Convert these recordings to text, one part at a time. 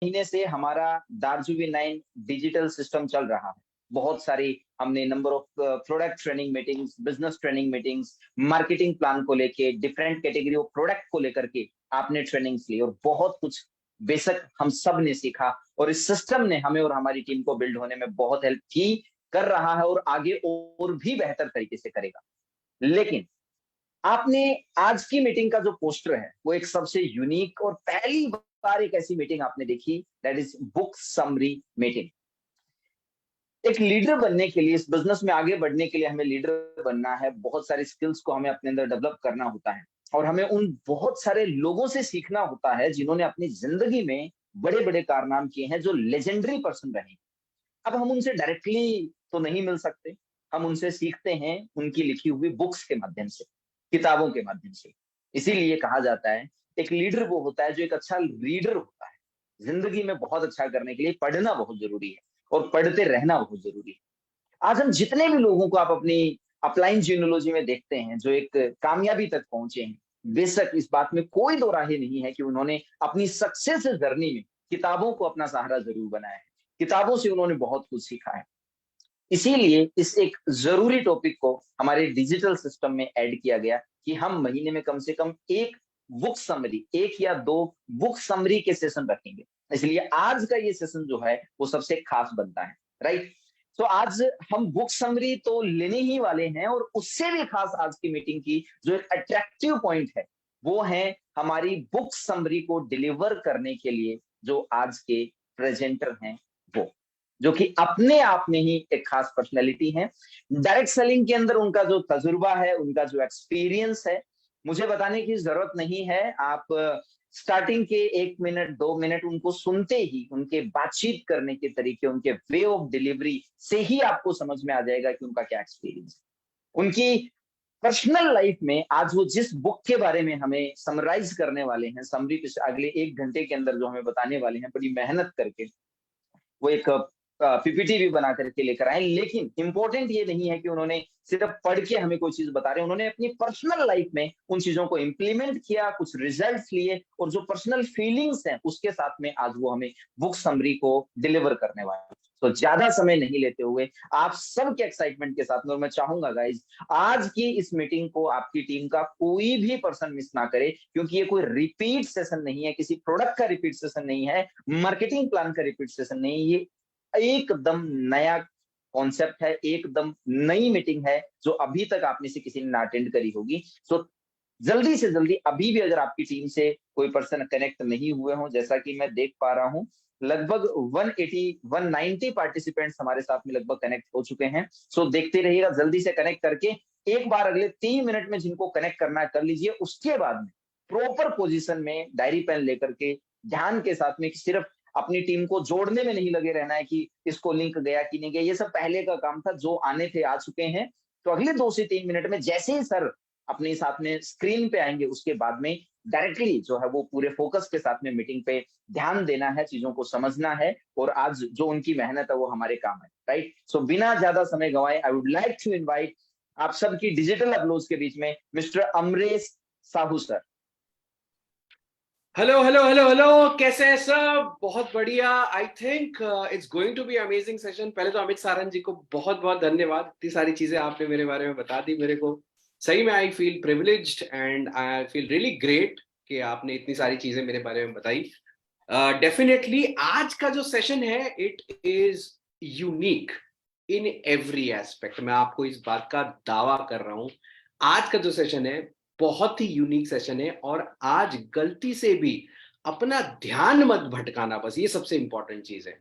महीने से हमारा दार्जुवी 9 डिजिटल सिस्टम चल रहा है। बहुत सारी हमने number of product training meetings, business training meetings, marketing plan को लेके, डिफरेंट कैटेगरी ऑफ प्रोडक्ट को लेकर के आपने ट्रेनिंग्स ली और बहुत कुछ बेशक हम सब ने सीखा। और इस सिस्टम ने हमें और हमारी टीम को बिल्ड होने में बहुत हेल्प की, कर रहा है और आगे और भी बेहतर तरीके से करेगा। लेकिन आपने आज की मीटिंग का जो पोस्टर है वो एक सबसे यूनिक और पहली बार एक ऐसी मीटिंग आपने देखी, that is book summary meeting. एक लीडर बनने के लिए, इस बिजनेस में आगे बढ़ने के लिए हमें लीडर बनना है, बहुत सारी स्किल्स को हमें अपने अंदर डेवलप करना होता है और हमें उन बहुत सारे लोगों से सीखना होता है जिन्होंने अपनी जिंदगी में बड़े बड़े कारनाम किए हैं, जो लेजेंडरी पर्सन रहे। अब हम उनसे डायरेक्टली तो नहीं मिल सकते, हम उनसे सीखते हैं उनकी लिखी हुई बुक्स के माध्यम से, किताबों के माध्यम से। इसीलिए कहा जाता है एक लीडर वो होता है जो एक अच्छा रीडर होता है। जिंदगी में बहुत अच्छा करने के लिए पढ़ना बहुत जरूरी है और पढ़ते रहना बहुत जरूरी है। आज हम जितने भी लोगों को आप अपनी अपलाइन जीनोलॉजी में देखते हैं जो एक कामयाबी तक पहुंचे हैं, बेशक इस बात में कोई दो राहे नहीं है कि उन्होंने अपनी सक्सेस जर्नी में किताबों को अपना सहारा जरूर बनाया है, किताबों से उन्होंने बहुत कुछ सीखा है। इसीलिए इस एक जरूरी टॉपिक को हमारे डिजिटल सिस्टम में ऐड किया गया कि हम महीने में कम से कम एक बुक समरी, एक या दो बुक समरी के सेशन रखेंगे। इसलिए आज का ये सेशन जो है वो सबसे खास बनता है, राइट। तो आज हम बुक समरी तो लेने ही वाले हैं और उससे भी खास आज की मीटिंग की जो एक अट्रैक्टिव पॉइंट है वो है हमारी बुक समरी को डिलीवर करने के लिए जो आज के प्रेजेंटर हैं, वो जो कि अपने आप में ही एक खास पर्सनैलिटी है। डायरेक्ट सेलिंग के अंदर उनका जो तजुर्बा है, उनका जो एक्सपीरियंस है, मुझे बताने की जरूरत नहीं है। आप स्टार्टिंग के 1 मिनट 2 मिनट उनको सुनते ही उनके बातचीत करने के तरीके, उनके वे ऑफ डिलीवरी से ही आपको समझ में आ जाएगा कि उनका क्या एक्सपीरियंस है। उनकी पर्सनल लाइफ में आज वो जिस बुक के बारे में हमें समराइज करने वाले हैं, समरी अगले 1 घंटे के अंदर जो हमें बताने वाले हैं बड़ी मेहनत करके, वो एक पीपीटी भी बना करके लेकर आए। लेकिन इंपॉर्टेंट ये नहीं है कि उन्होंने सिर्फ पढ़ के हमें कोई चीज बता रहे, उन्होंने अपनी पर्सनल लाइफ में उन चीजों को इंप्लीमेंट किया, कुछ रिजल्ट्स लिए और जो पर्सनल फीलिंग्स हैं उसके साथ में आज वो हमें बुक समरी को डिलीवर करने वाले हैं। तो ज्यादा समय नहीं लेते हुए आप सबके एक्साइटमेंट के साथ में, और मैं चाहूंगा गाइज आज की इस मीटिंग को आपकी टीम का कोई भी पर्सन मिस ना करे, क्योंकि ये कोई रिपीट सेशन नहीं है, किसी प्रोडक्ट का रिपीट सेशन नहीं है, मार्केटिंग प्लान का रिपीट सेशन नहीं, ये एकदम नया कॉन्सेप्ट है, एकदम नई मीटिंग है जो अभी तक आप में से किसी ने ना अटेंड करी होगी। सो जल्दी से जल्दी, अभी भी अगर आपकी टीम से कोई पर्सन कनेक्ट नहीं हुए हो, जैसा कि मैं देख पा रहा हूं लगभग 180 190 पार्टिसिपेंट्स हमारे साथ में लगभग कनेक्ट हो चुके हैं। सो देखते रहिएगा, जल्दी से कनेक्ट करके एक बार अगले 3 मिनट में जिनको कनेक्ट करना है कर लीजिए। उसके बाद में प्रॉपर पोजीशन में डायरी पेन लेकर के ध्यान के साथ में, कि सिर्फ अपनी टीम को जोड़ने में नहीं लगे रहना है कि इसको लिंक गया कि नहीं गया, ये सब पहले का काम था, जो आने थे आ चुके हैं। तो अगले 2 से 3 मिनट में जैसे ही सर अपने साथ में स्क्रीन पे आएंगे उसके बाद में डायरेक्टली जो है वो पूरे फोकस के साथ में मीटिंग पे ध्यान देना है, चीजों को समझना है और आज जो उनकी मेहनत है वो हमारे काम है, राइट। सो बिना ज्यादा समय गंवाए I would like to invite आप सबकी डिजिटल अपलोड के बीच में mister Amresh Sahu sir. Hello hello hello hello, कैसे हैं सब? बहुत बढ़िया। I think it's going to be amazing session. पहले तो अमित सारंग जी को बहुत बहुत धन्यवाद, इतनी सारी चीजें आपने मेरे बारे में बता दी मेरे को। सही में I feel privileged and I feel really great कि आपने इतनी सारी चीजें मेरे बारे में बताई। डेफिनेटली आज का जो सेशन है it is unique in every aspect. मैं आपको इस बात का दावा कर रहा हूं, आज का जो सेशन है बहुत ही यूनिक सेशन है। और आज गलती से भी अपना ध्यान मत भटकाना, बस ये सबसे इंपॉर्टेंट चीज है।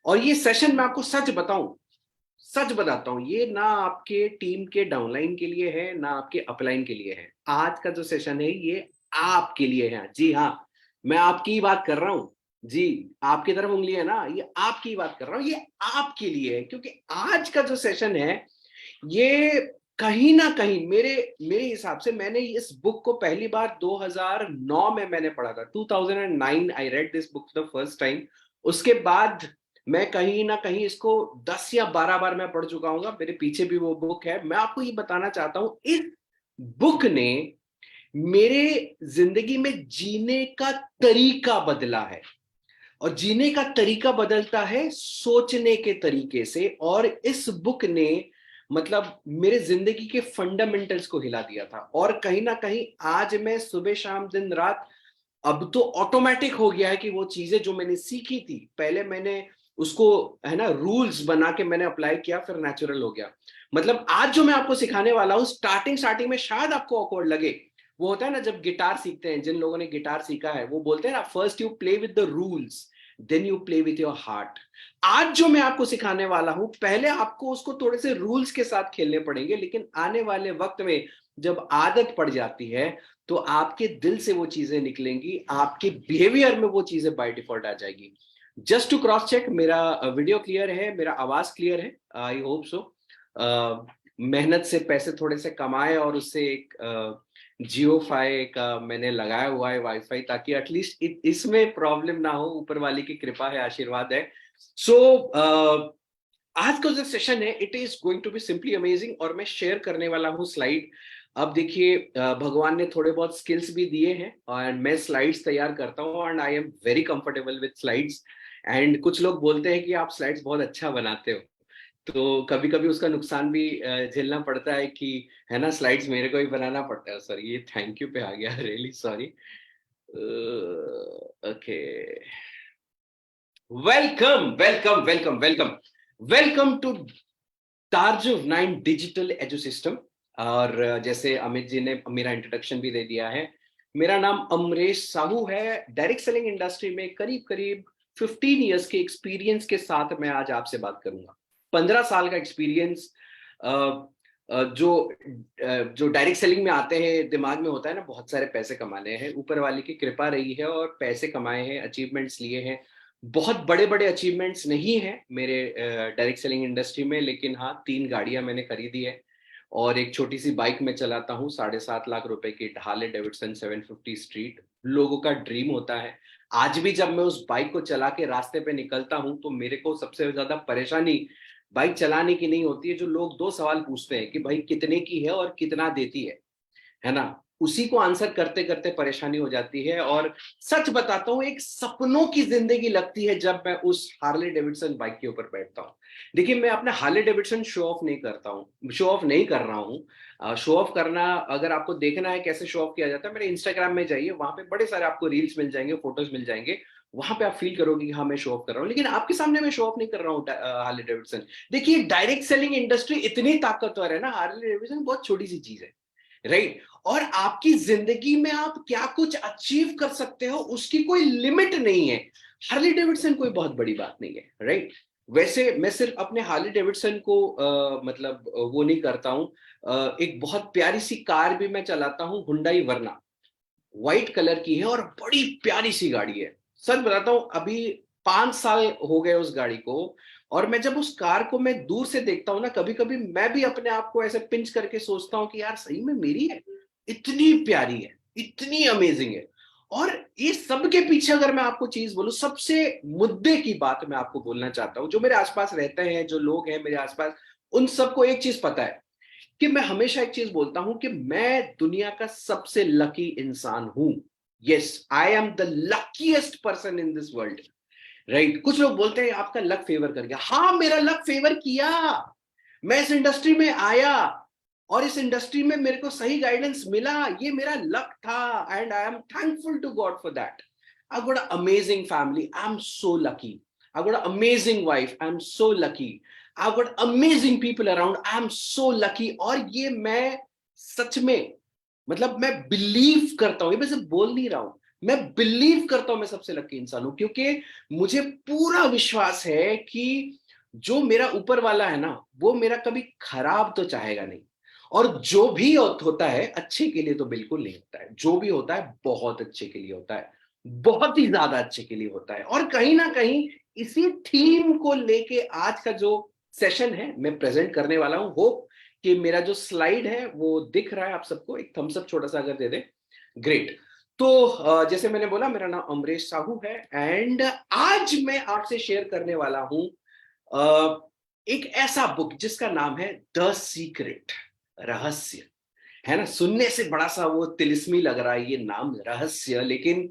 और ये सेशन मैं आपको सच बताऊं, सच बताता हूं, ये ना आपके टीम के डाउनलाइन के लिए है ना आपके अपलाइन के लिए है। आज का जो सेशन है ये आपके लिए है। जी हाँ, मैं आपकी ही बात कर रहा हूं। जी, आपकी तरफ उंगली है ना, ये आपकी ही बात कर रहा हूं, ये आपके लिए है। क्योंकि आज का जो सेशन है ये कहीं ना कहीं मेरे मेरे हिसाब से, मैंने इस बुक को पहली बार 2009 में मैंने पढ़ा था। 2009 I read this book the first time. उसके बाद मैं कहीं ना कहीं इसको 10 या 12 बार मैं पढ़ चुका हूँ। मेरे पीछे भी वो बुक है। मैं आपको ये बताना चाहता हूँ, इस बुक ने मेरे जिंदगी में जीने का तरीका बदला है। और जीने का तरीका बदलता है सोचने के तरीके से। और इस बुक ने मतलब मेरे जिंदगी के फंडामेंटल्स को हिला दिया था। और कहीं ना कहीं आज मैं सुबह शाम दिन रात, अब तो ऑटोमेटिक हो गया है कि वो चीजें जो मैंने सीखी थी पहले, मैंने उसको है ना रूल्स बना के मैंने अप्लाई किया, फिर नेचुरल हो गया। मतलब आज जो मैं आपको सिखाने वाला हूँ, स्टार्टिंग स्टार्टिंग में शायद आपको ऑकवर्ड लगे। वो होता है ना जब गिटार सीखते हैं, जिन लोगों ने गिटार सीखा है वो बोलते हैं ना, first you play with the rules, then you play with your heart. आज जो मैं आपको सिखाने वाला हूं, पहले आपको उसको थोड़े से रूल्स के साथ खेलने पड़ेंगे, लेकिन आने वाले वक्त में जब आदत पड़ जाती है तो आपके दिल से वो चीजें निकलेंगी, आपके बिहेवियर में वो चीजें बाय डिफॉल्ट आ जाएगी। जस्ट टू क्रॉस चेक, मेरा वीडियो क्लियर है, मेरा आवाज क्लियर है? I hope so. मेहनत से पैसे थोड़े से कमाए और उससे एक जियो फाई का मैंने लगाया हुआ है वाईफाई, ताकि एटलीस्ट इसमें प्रॉब्लम ना हो। ऊपर वाले की कृपा है, आशीर्वाद है। सो आज का जो सेशन है, it is going to be simply amazing. और मैं शेयर करने वाला हूँ स्लाइड। अब देखिए, भगवान ने थोड़े बहुत स्किल्स भी दिए हैं और मैं स्लाइड्स तैयार करता हूँ, and I am very comfortable with slides. And कुछ लोग बोलते हैं कि आप स्लाइड्स बहुत अच्छा बनाते हो, तो कभी कभी उसका नुकसान भी झेलना पड़ता है कि है ना, स्लाइड्स मेरे को ही बनाना पड़ता है। सर ये थैंक यू पे आ गया, really sorry. Okay, welcome welcome welcome welcome welcome to टार्जुव 9 डिजिटल एजू सिस्टम। और जैसे अमित जी ने मेरा इंट्रोडक्शन भी दे दिया है, मेरा नाम अमरेश साहू है। डायरेक्ट सेलिंग इंडस्ट्री में करीब करीब 15 इयर्स के एक्सपीरियंस के साथ मैं आज आपसे बात करूंगा। 15 साल का एक्सपीरियंस। जो जो डायरेक्ट सेलिंग में आते हैं, दिमाग में होता है ना बहुत सारे पैसे कमाने हैं। ऊपर वाले की कृपा रही है और पैसे कमाए हैं, अचीवमेंट्स लिए हैं। बहुत बड़े बड़े अचीवमेंट्स नहीं है मेरे डायरेक्ट सेलिंग इंडस्ट्री में, लेकिन हाँ 3 गाड़ियां मैंने खरीदी है और एक छोटी सी बाइक में चलाता हूँ 7.5 लाख रुपए की हार्ले डेविडसन 750 स्ट्रीट। लोगों का ड्रीम होता है। आज भी जब मैं उस बाइक को चला के रास्ते पे निकलता हूँ तो मेरे को सबसे ज्यादा परेशानी बाइक चलाने की नहीं होती है। जो लोग 2 सवाल पूछते हैं कि भाई कितने की है और कितना देती है ना, उसी को आंसर करते करते परेशानी हो जाती है। और सच बताता हूं, एक सपनों की जिंदगी लगती है जब मैं उस हार्ले डेविडसन बाइक के ऊपर बैठता हूं। देखिए, मैं अपना हार्ले डेविडसन शो ऑफ नहीं करता हूं, शो ऑफ नहीं कर रहा हूं। शो ऑफ करना, अगर आपको देखना है कैसे शो ऑफ किया जाता है, मेरे इंस्टाग्राम में जाइए, वहां पे बड़े सारे आपको रील्स मिल जाएंगे, फोटोज मिल जाएंगे। वहां पे आप फील करोगे कि हाँ मैं शो ऑफ कर रहा हूँ, लेकिन आपके सामने मैं शो ऑफ नहीं कर रहा हूँ हार्ले डेविडसन। देखिए, डायरेक्ट सेलिंग इंडस्ट्री इतनी ताकतवर है ना, हार्ले डेविडसन बहुत छोटी सी चीज है, राइट? और आपकी जिंदगी में आप क्या कुछ अचीव कर सकते हो उसकी कोई लिमिट नहीं है। हार्ले डेविडसन कोई बहुत बड़ी बात नहीं है, राइट? वैसे मैं सिर्फ अपने हार्ले डेविडसन को मतलब वो नहीं करता हूं। एक बहुत प्यारी सी कार भी मैं चलाता हूं, हुंडई वर्ना, व्हाइट कलर की है और बड़ी प्यारी सी गाड़ी है। सच बताता हूं, अभी 5 साल हो गए उस गाड़ी को। और मैं जब उस कार को मैं दूर से देखता हूं ना, कभी कभी मैं भी अपने आप को ऐसे पिंच करके सोचता हूं कि यार सही में मेरी है, इतनी प्यारी है, इतनी अमेजिंग है। और ये सब के पीछे अगर मैं आपको चीज बोलूं, सबसे मुद्दे की बात मैं आपको बोलना चाहता हूं। जो मेरे आसपास रहते हैं, जो लोग हैं मेरे आसपास, उन सबको एक चीज पता है कि मैं हमेशा एक चीज बोलता हूं कि मैं दुनिया का सबसे लकी इंसान हूं। Yes, I am the luckiest person in this world, right? कुछ लोग बोलते हैं आपका लक फेवर कर गया। हाँ, मेरा लक फेवर किया। मैं इस इंडस्ट्री में आया और इस इंडस्ट्री में मेरे को सही गाइडेंस मिला, ये मेरा लक था, and I am thankful to God for that. I got a amazing family, I am so lucky. I got an amazing wife. I'm so lucky. I've got amazing people around. I'm so lucky. और ये मैं सच में, मतलब मैं believe करता हूँ, ये मैं सिर्फ बोल नहीं रहा हूं, मैं बिलीव करता हूं मैं सबसे लकी इंसान हूं। क्योंकि मुझे पूरा विश्वास है कि जो मेरा ऊपर वाला है ना, वो मेरा कभी खराब तो चाहेगा नहीं। और जो भी होता है अच्छे के लिए तो बिल्कुल नहीं होता है, जो भी होता है बहुत अच्छे के लिए होता है, बहुत ही ज्यादा अच्छे के लिए होता है। और कहीं ना कहीं इसी थीम को लेके आज का जो सेशन है मैं प्रेजेंट करने वाला हूं। होप कि मेरा जो स्लाइड है वो दिख रहा है आप सबको। एक थम्स अप छोटा सा अगर दे दे, ग्रेट। तो जैसे मैंने बोला, मेरा नाम अमरेश साहू है एंड आज मैं आपसे शेयर करने वाला हूं एक ऐसा बुक जिसका नाम है द सीक्रेट, रहस्य। है ना, सुनने से बड़ा सा वो तिलिस्मी लग रहा है ये नाम रहस्य, लेकिन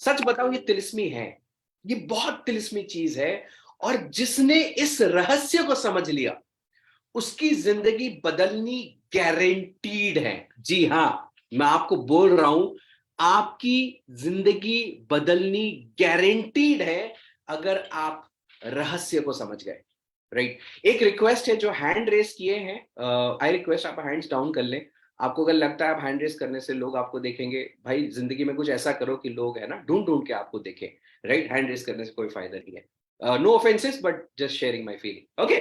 सच बताओ ये तिलिस्मी है। ये बहुत तिलिस्मी चीज है, और जिसने इस रहस्य को समझ लिया उसकी जिंदगी बदलनी गारंटीड है। जी हाँ, मैं आपको बोल रहा हूं, आपकी जिंदगी बदलनी गारंटीड है अगर आप रहस्य को समझ गए। राइट, एक रिक्वेस्ट है जो हैंड रेस किए हैं, आई रिक्वेस्ट आप हैंड्स डाउन कर लें। आपको अगर लगता है आप हैंड रेस करने से लोग आपको देखेंगे, भाई जिंदगी में कुछ ऐसा करो कि लोग है ना ढूंढ ढूंढ के आपको देखें। राइट, हैंड रेस करने से कोई फायदा नहीं है। No offenses, but just sharing my feeling. Okay,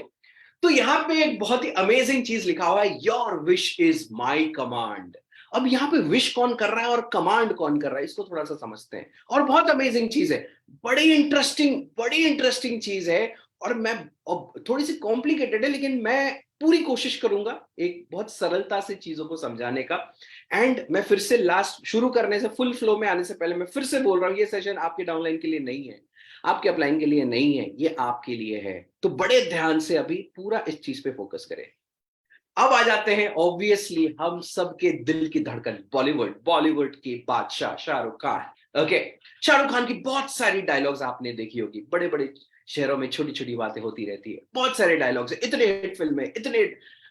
तो यहां पे एक बहुत ही अमेजिंग चीज लिखा हुआ है, your wish is my command. अब यहाँ पे विश कौन कर रहा है और कमांड कौन कर रहा है, इसको थोड़ा सा समझते हैं। और बहुत अमेजिंग चीज है, बड़ी इंटरेस्टिंग चीज है। और मैं, अब थोड़ी सी कॉम्प्लिकेटेड है, लेकिन मैं पूरी कोशिश करूंगा एक बहुत सरलता से चीजों को समझाने का। एंड मैं फिर से लास्ट शुरू करने से, फुल फ्लो में आने से पहले मैं फिर से बोल रहा हूं, ये सेशन आपके डाउनलाइन के लिए नहीं है, आपके अपलाइन के लिए नहीं है, ये आपके लिए है। तो बड़े ध्यान से अभी पूरा इस चीज पे फोकस करें। अब आ जाते हैं ऑब्वियसली हम सबके दिल की धड़कन, बॉलीवुड के बादशाह शाहरुख खान। ओके, शाहरुख खान की बहुत सारी डायलॉग्स आपने देखी होगी, बड़े बड़े शहरों में छोटी छोटी बातें होती रहती है, बहुत सारे डायलॉग्स है, इतने हिट फिल्म है, इतने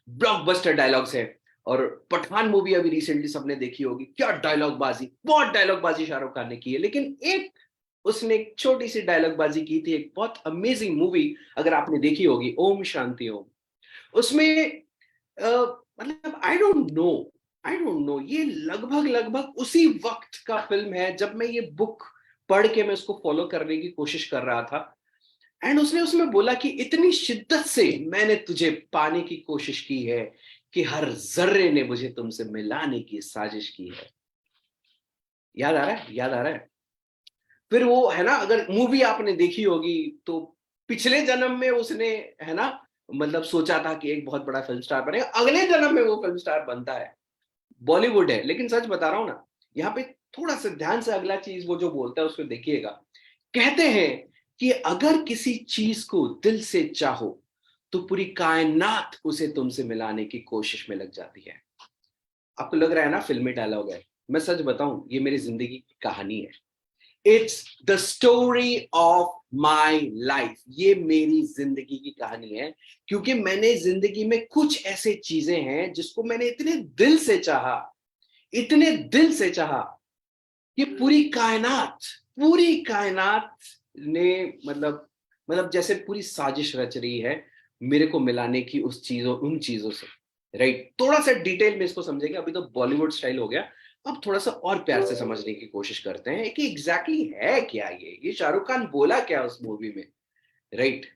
ब्लॉकबस्टर डायलॉग्स है। और पठान मूवी अभी रिसेंटली सबने देखी होगी, क्या डायलॉग बाजी, बहुत डायलॉग बाजी शाहरुख खान ने की है। लेकिन एक उसने एक छोटी सी डायलॉग बाजी की थी, एक बहुत अमेजिंग मूवी अगर आपने देखी होगी, ओम शांति ओम। उसमें मतलब आई डोंट नो, ये लगभग लगभग उसी वक्त का फिल्म है जब मैं ये बुक पढ़ के मैं उसको फॉलो करने की कोशिश कर रहा था। एंड उसने उसमें बोला कि इतनी शिद्दत से मैंने तुझे पाने की कोशिश की है कि हर जर्रे ने मुझे तुमसे मिलाने की साजिश की है। याद आ रहा है, याद आ रहा है। फिर वो है ना, अगर मूवी आपने देखी होगी तो पिछले जन्म में उसने है ना मतलब सोचा था कि एक बहुत बड़ा फिल्म स्टार बनेगा, अगले जन्म में वो फिल्म स्टार बनता है। बॉलीवुड है, लेकिन सच बता रहा हूं ना, यहाँ पे थोड़ा सा ध्यान से अगला चीज वो जो बोलता है उसको देखिएगा। कहते हैं कि अगर किसी चीज को दिल से चाहो तो पूरी कायनात उसे तुमसे मिलाने की कोशिश में लग जाती है। आपको लग रहा है ना फिल्मी डायलॉग है, मैं सच बताऊं ये मेरी जिंदगी की कहानी है। It's the story of my life, ये मेरी जिंदगी की कहानी है। क्योंकि मैंने जिंदगी में कुछ ऐसे चीजें हैं जिसको मैंने इतने दिल से चाहा, इतने दिल से चाहा, ये पूरी कायनात ने मतलब जैसे पूरी साजिश रच रही है मेरे को मिलाने की उस चीजों उन चीजों से। राइट, थोड़ा सा डिटेल में इसको समझेंगे, अभी तो बॉलीवुड स्टाइल हो गया, अब थोड़ा सा और प्यार से समझने की कोशिश करते हैं कि एग्जैक्टली है क्या ये शाहरुख खान बोला क्या उस मूवी में। राइट,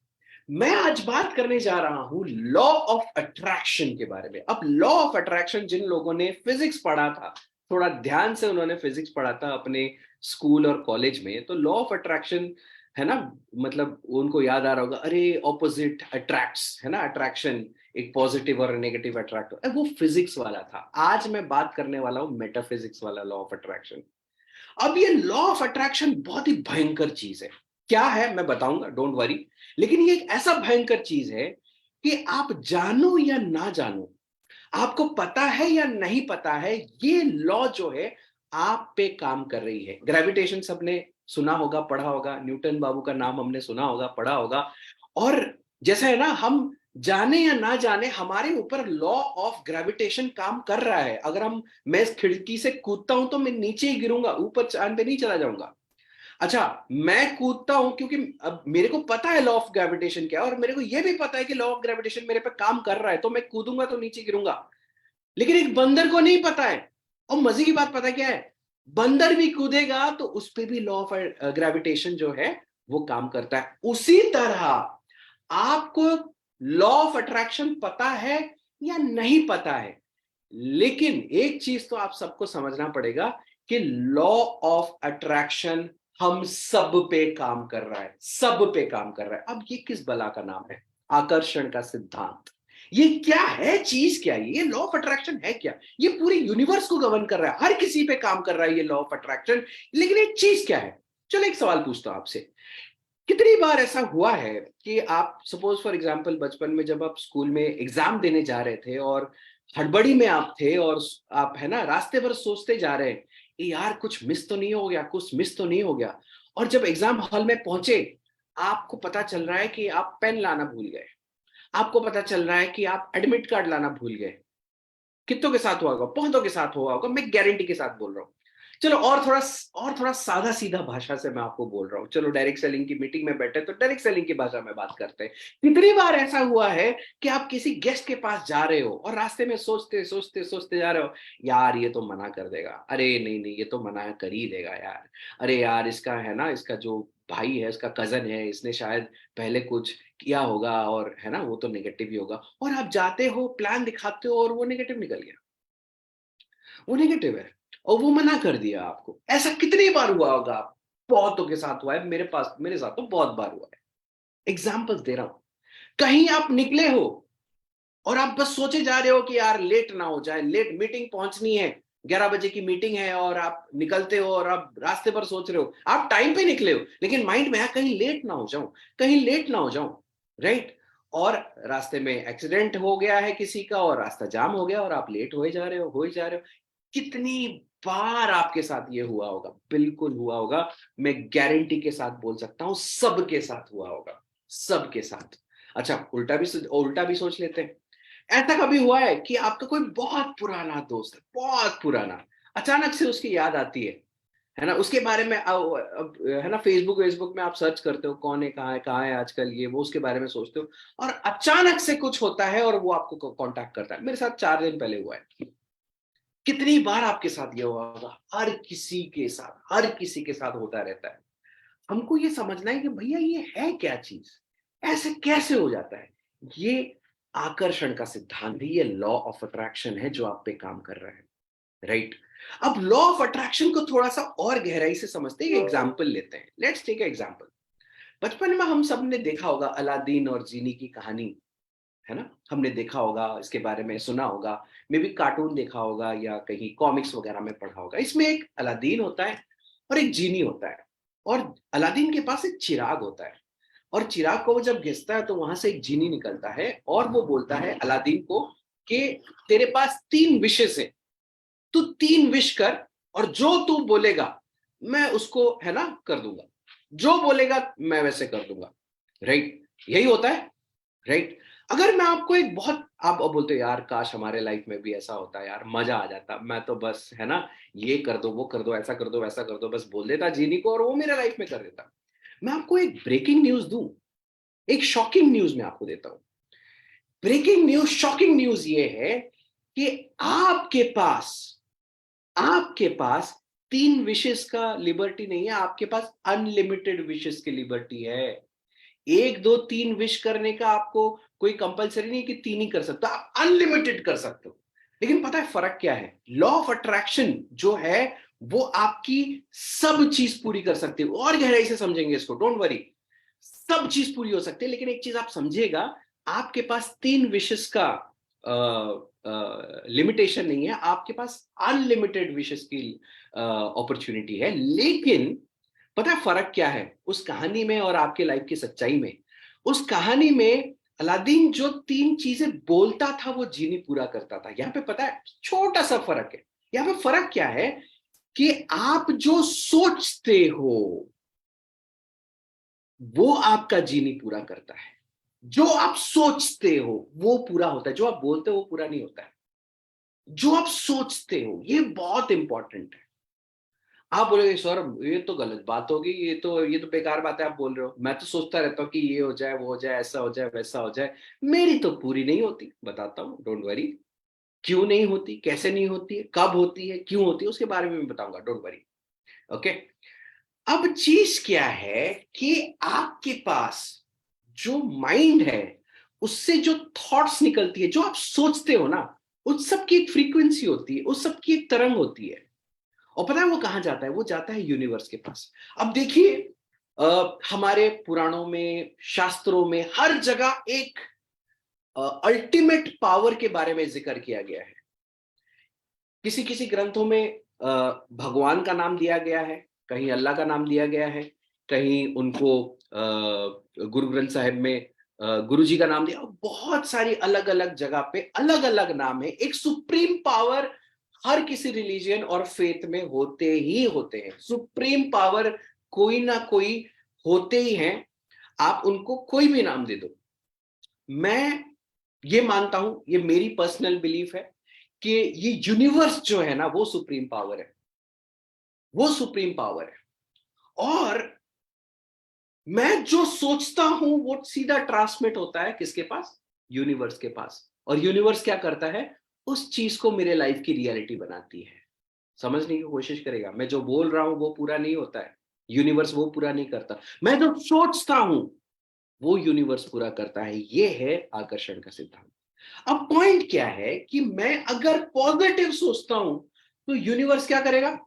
मैं आज बात करने जा रहा हूं लॉ ऑफ अट्रैक्शन के बारे में। अब लॉ ऑफ अट्रैक्शन, जिन लोगों ने फिजिक्स पढ़ा था, थोड़ा ध्यान से उन्होंने फिजिक्स पढ़ा था अपने स्कूल और कॉलेज में, तो लॉ ऑफ अट्रैक्शन है ना, मतलब उनको याद आ रहा होगा, अरे ऑपोजिट अट्रैक्ट्स, है ना, अट्रैक्शन एक पॉजिटिव और नेगेटिव अट्रैक्ट, वो फिजिक्स वाला था। आज मैं बात करने वाला हूं मेटाफिजिक्स वाला लॉ ऑफ अट्रैक्शन। अब ये लॉ ऑफ अट्रैक्शन बहुत ही भयंकर चीज है। क्या है मैं बताऊंगा, डोंट वरी। लेकिन ये एक ऐसा भयंकर चीज है कि आप जानो या ना जानो, आपको पता है या नहीं पता है, ये लॉ जो है आप पे काम कर रही है। ग्रेविटेशन सबने सुना होगा, पढ़ा होगा, न्यूटन बाबू का नाम हमने सुना होगा, पढ़ा होगा। और जैसा है ना, हम जाने या ना जाने हमारे ऊपर लॉ ऑफ ग्रेविटेशन काम कर रहा है। अगर मैं इस खिड़की से कूदता हूं तो मैं नीचे ही गिरूंगा, ऊपर चांद पे नहीं चला जाऊंगा। अच्छा, मैं कूदता हूं क्योंकि अब मेरे को पता है लॉ ऑफ ग्रेविटेशन क्या है, और मेरे को यह भी पता है कि लॉ ऑफ ग्रेविटेशन मेरे पे काम कर रहा है, तो मैं कूदूंगा तो नीचे गिरूंगा। लेकिन एक बंदर को नहीं पता है। और मजे की बात पता क्या है, बंदर भी कूदेगा तो उस पे भी लॉ ऑफ ग्रेविटेशन जो है वो काम करता है। उसी तरह आपको लॉ ऑफ अट्रैक्शन पता है या नहीं पता है, लेकिन एक चीज तो आप सबको समझना पड़ेगा कि लॉ ऑफ अट्रैक्शन हम सब पे काम कर रहा है, सब पे काम कर रहा है। अब ये किस बला का नाम है, आकर्षण का सिद्धांत। ये क्या है, चीज क्या है, ये लॉ ऑफ अट्रैक्शन है क्या? ये पूरे यूनिवर्स को गवर्न कर रहा है, हर किसी पे काम कर रहा है ये लॉ ऑफ अट्रैक्शन। लेकिन ये चीज क्या है? चलो एक सवाल पूछता हूं आपसे, कितनी बार ऐसा हुआ है कि आप सपोज फॉर एग्जांपल बचपन में जब आप स्कूल में एग्जाम देने जा रहे थे और हड़बड़ी में आप थे, और आप है ना रास्ते पर सोचते जा रहे हैं, यार कुछ मिस तो नहीं हो गया, कुछ मिस तो नहीं हो गया, और जब एग्जाम हॉल में पहुंचे, आपको पता चल रहा है कि आप पेन लाना भूल गए, आपको पता चल रहा है कि आप एडमिट कार्ड लाना भूल गए। कितनों के साथ हुआ होगा? बहुतों के साथ हुआ होगा, मैं गारंटी के साथ बोल रहा हूँ। चलो और थोड़ा सादा सीधा भाषा से मैं आपको बोल रहा हूँ। चलो डायरेक्ट सेलिंग की मीटिंग में बैठे तो डायरेक्ट सेलिंग की भाषा में बात करते हैं। कितनी बार ऐसा हुआ है कि आप किसी गेस्ट के पास जा रहे हो और रास्ते में सोचते सोचते सोचते जा रहे हो, यार ये तो मना कर देगा, अरे नहीं नहीं ये तो मना कर ही देगा यार, अरे यार इसका है ना, इसका जो भाई है, इसका कजन है, इसने शायद पहले कुछ किया होगा और है ना वो तो नेगेटिव ही होगा। और आप जाते हो, प्लान दिखाते हो और वो नेगेटिव निकल गया, वो नेगेटिव है और वो मना कर दिया आपको। ऐसा कितनी बार हुआ होगा? बहुतों के साथ हुआ है, मेरे साथ तो बहुत बार हुआ है। एग्जाम्पल्स दे रहा हूं। कहीं आप निकले हो और आप बस सोचे जा रहे हो कि यार लेट ना हो जाए, लेट मीटिंग पहुंचनी है, 11 बजे की मीटिंग है, और आप निकलते हो और आप रास्ते पर सोच रहे हो, आप टाइम पे निकले हो लेकिन माइंड में है कहीं लेट ना हो जाऊं, कहीं लेट ना हो जाऊं, राइट? और रास्ते में एक्सीडेंट हो गया है किसी का और रास्ता जाम हो गया और आप लेट हो ही जा रहे हो, हो ही जा रहे हो। कितनी बार आपके साथ ये हुआ होगा? बिल्कुल हुआ होगा। मैं गारंटी के साथ बोल सकता हूं सबके साथ हुआ होगा, सबके साथ। अच्छा, उल्टा भी सोच लेते हैं। ऐसा कभी हुआ है कि आपका कोई बहुत पुराना दोस्त है, बहुत पुराना, अचानक से उसकी याद आती है ना, उसके बारे में है ना, फेसबुक वेसबुक में आप सर्च करते हो कौन है, कहाँ है आजकल ये वो, उसके बारे में सोचते हो और अचानक से कुछ होता है और वो आपको कांटेक्ट करता है। मेरे साथ 4 दिन पहले हुआ है। कितनी बार आपके साथ ये हुआ होगा? हर किसी के साथ होता रहता है। हमको ये समझना है कि भैया ये है क्या चीज, ऐसे कैसे हो जाता है? ये आकर्षण का सिद्धांत है, ये लॉ ऑफ अट्रैक्शन है जो आप पे काम कर रहा है, राइट? अब लॉ ऑफ अट्रैक्शन को थोड़ा सा और गहराई से समझते हैं, एग्जाम्पल लेते हैं। Let's take example. बचपन में हम सब ने देखा होगा अलादीन और जीनी की कहानी, है ना? हमने देखा होगा, इसके बारे में सुना होगा, मे बी कार्टून देखा होगा या कहीं कॉमिक्स वगैरह में पढ़ा होगा। इसमें एक अलादीन होता है और एक जीनी होता है, और अलादीन के पास एक चिराग होता है, और चिराग को वो जब घिसता है तो वहां से एक जीनी निकलता है और वो बोलता है अलादीन को कि तेरे पास 3 विशेष है, तू 3 विश कर और जो तू बोलेगा मैं उसको है ना कर दूंगा, जो बोलेगा मैं वैसे कर दूंगा, राइट? यही होता है, राइट? अगर मैं आपको एक बहुत, आप बोलते हो यार काश हमारे लाइफ में भी ऐसा होता यार, मजा आ जाता, मैं तो बस है ना ये कर दो वो कर दो ऐसा कर दो वैसा कर दो, बस बोल देता जीनी को और वो मेरे लाइफ में कर देता। मैं आपको एक ब्रेकिंग न्यूज दूं, एक शॉकिंग न्यूज मैं आपको देता हूं। ब्रेकिंग न्यूज, शॉकिंग न्यूज ये है कि आपके पास आपके पास 3 विशेष का लिबर्टी नहीं है, आपके पास अनलिमिटेड विशेष की लिबर्टी है। 1 2 3 विश करने का आपको कोई कंपलसरी नहीं कि 3 ही कर सकते, आप अनलिमिटेड कर सकते हो। लेकिन पता है फर्क क्या है? लॉ ऑफ अट्रैक्शन जो है वो आपकी सब चीज पूरी कर सकती है। और गहराई से समझेंगे इसको, डोंट वरी, सब चीज पूरी हो सकती है। लेकिन एक चीज आप समझिएगा, आपके पास 3 विशेष का लिमिटेशन नहीं है, आपके पास अनलिमिटेड विशेष की अपॉर्चुनिटी है। लेकिन पता है फर्क क्या है उस कहानी में और आपके लाइफ की सच्चाई में? उस कहानी में अलादीन जो 3 चीजें बोलता था वो जीनी पूरा करता था। यहां पे पता है छोटा सा फर्क है। यहां पे फर्क क्या है कि आप जो सोचते हो वो आपका जीनी पूरा करता है। जो आप सोचते हो वो पूरा होता है, जो आप बोलते हो वो पूरा नहीं होता है। जो आप सोचते हो ये बहुत इंपॉर्टेंट है। आप बोलोगे सर ये तो गलत बात होगी, ये तो बेकार बात है आप बोल रहे हो, मैं तो सोचता रहता हूँ कि ये हो जाए वो हो जाए ऐसा हो जाए वैसा हो जाए, मेरी तो पूरी नहीं होती। बताता हूँ, डोंट वरी। क्यों नहीं होती, कैसे नहीं होती है, कब होती है, क्यों होती है, उसके बारे में बताऊंगा, डोंट वरी। ओके। अब चीज क्या है कि आपके पास जो माइंड है उससे जो थॉट्स निकलती है, जो आप सोचते हो ना, उस सब की एक फ्रीक्वेंसी होती है, उस सब की एक तरंग होती है। और पता है वो कहां जाता है? वो जाता है यूनिवर्स के पास। अब देखिए, हमारे पुराणों में, शास्त्रों में, हर जगह एक अल्टीमेट पावर के बारे में जिक्र किया गया है। किसी किसी ग्रंथों में भगवान का नाम दिया गया है, कहीं अल्लाह का नाम दिया गया है, कहीं उनको गुरु ग्रंथ साहिब में गुरु जी का नाम दिया। बहुत सारी अलग अलग जगह पे अलग अलग नाम है। एक सुप्रीम पावर हर किसी रिलीजन और फेथ में होते ही होते हैं। सुप्रीम पावर कोई ना कोई होते ही हैं, आप उनको कोई भी नाम दे दो। मैं ये मानता हूं, ये मेरी पर्सनल बिलीफ है कि ये यूनिवर्स जो है ना वो सुप्रीम पावर है, वो सुप्रीम पावर है। और मैं जो सोचता हूं वो सीधा ट्रांसमिट होता है किसके पास? यूनिवर्स के पास। और यूनिवर्स क्या करता है? उस चीज को मेरे लाइफ की रियलिटी बनाती है। समझने की कोशिश करेगा, मैं जो बोल रहा हूं वो पूरा नहीं होता है, यूनिवर्स वो पूरा नहीं करता। मैं जो सोचता हूं वो यूनिवर्स पूरा करता है। ये है आकर्षण का सिद्धांत। अब पॉइंट क्या है कि मैं अगर पॉजिटिव सोचता हूं तो यूनिवर्स क्या करेगा?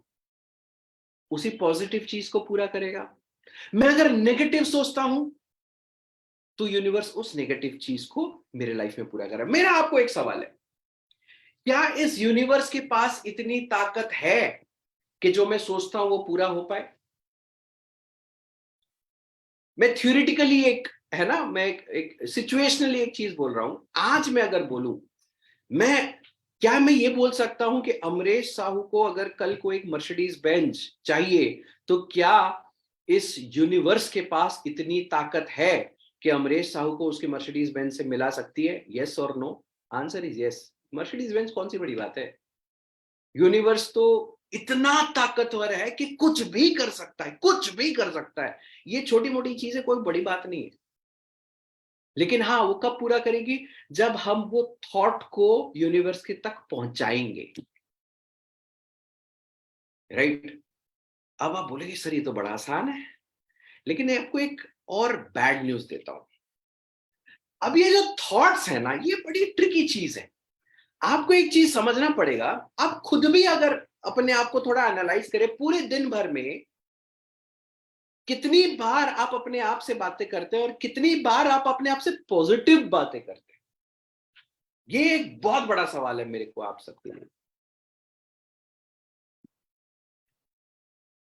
उसी पॉजिटिव चीज को पूरा करेगा। मैं अगर नेगेटिव सोचता हूं तो यूनिवर्स उस नेगेटिव चीज को मेरे लाइफ में पूरा करेगा। मेरा आपको एक सवाल है, क्या इस यूनिवर्स के पास इतनी ताकत है कि जो मैं सोचता हूं वो पूरा हो पाए? मैं थ्योरेटिकली एक, है ना, मैं एक सिचुएशनली एक चीज बोल रहा हूं। आज मैं अगर बोलूं, क्या मैं ये बोल सकता हूं कि अमरीश साहू को अगर कल को एक मर्सिडीज बेंज चाहिए तो क्या इस यूनिवर्स के पास इतनी ताकत है कि अमरीश साहू को उसकी मर्सिडीज बेंज से मिला सकती है? यस और no? Answer is yes. Mercedes Benz कौन सी बड़ी बात है? यूनिवर्स तो इतना ताकतवर है कि कुछ भी कर सकता है, कुछ भी कर सकता है। ये छोटी मोटी चीजें कोई बड़ी बात नहीं है। लेकिन हाँ, वो कब पूरा करेगी? जब हम वो थॉट को यूनिवर्स के तक पहुंचाएंगे। राइट? अब आप बोलेंगे सर ये तो बड़ा आसान है, लेकिन मैं आपको एक और बैड न्यूज देता हूं। अब ये जो थॉट्स है ना, ये बड़ी ट्रिकी चीज है। आपको एक चीज समझना पड़ेगा, आप खुद भी अगर अपने आप को थोड़ा एनालाइज करें, पूरे दिन भर में कितनी बार आप अपने आप से बातें करते हैं और कितनी बार आप अपने आप से पॉजिटिव बातें करते हैं? ये एक बहुत बड़ा सवाल है मेरे को आप सबके लिए।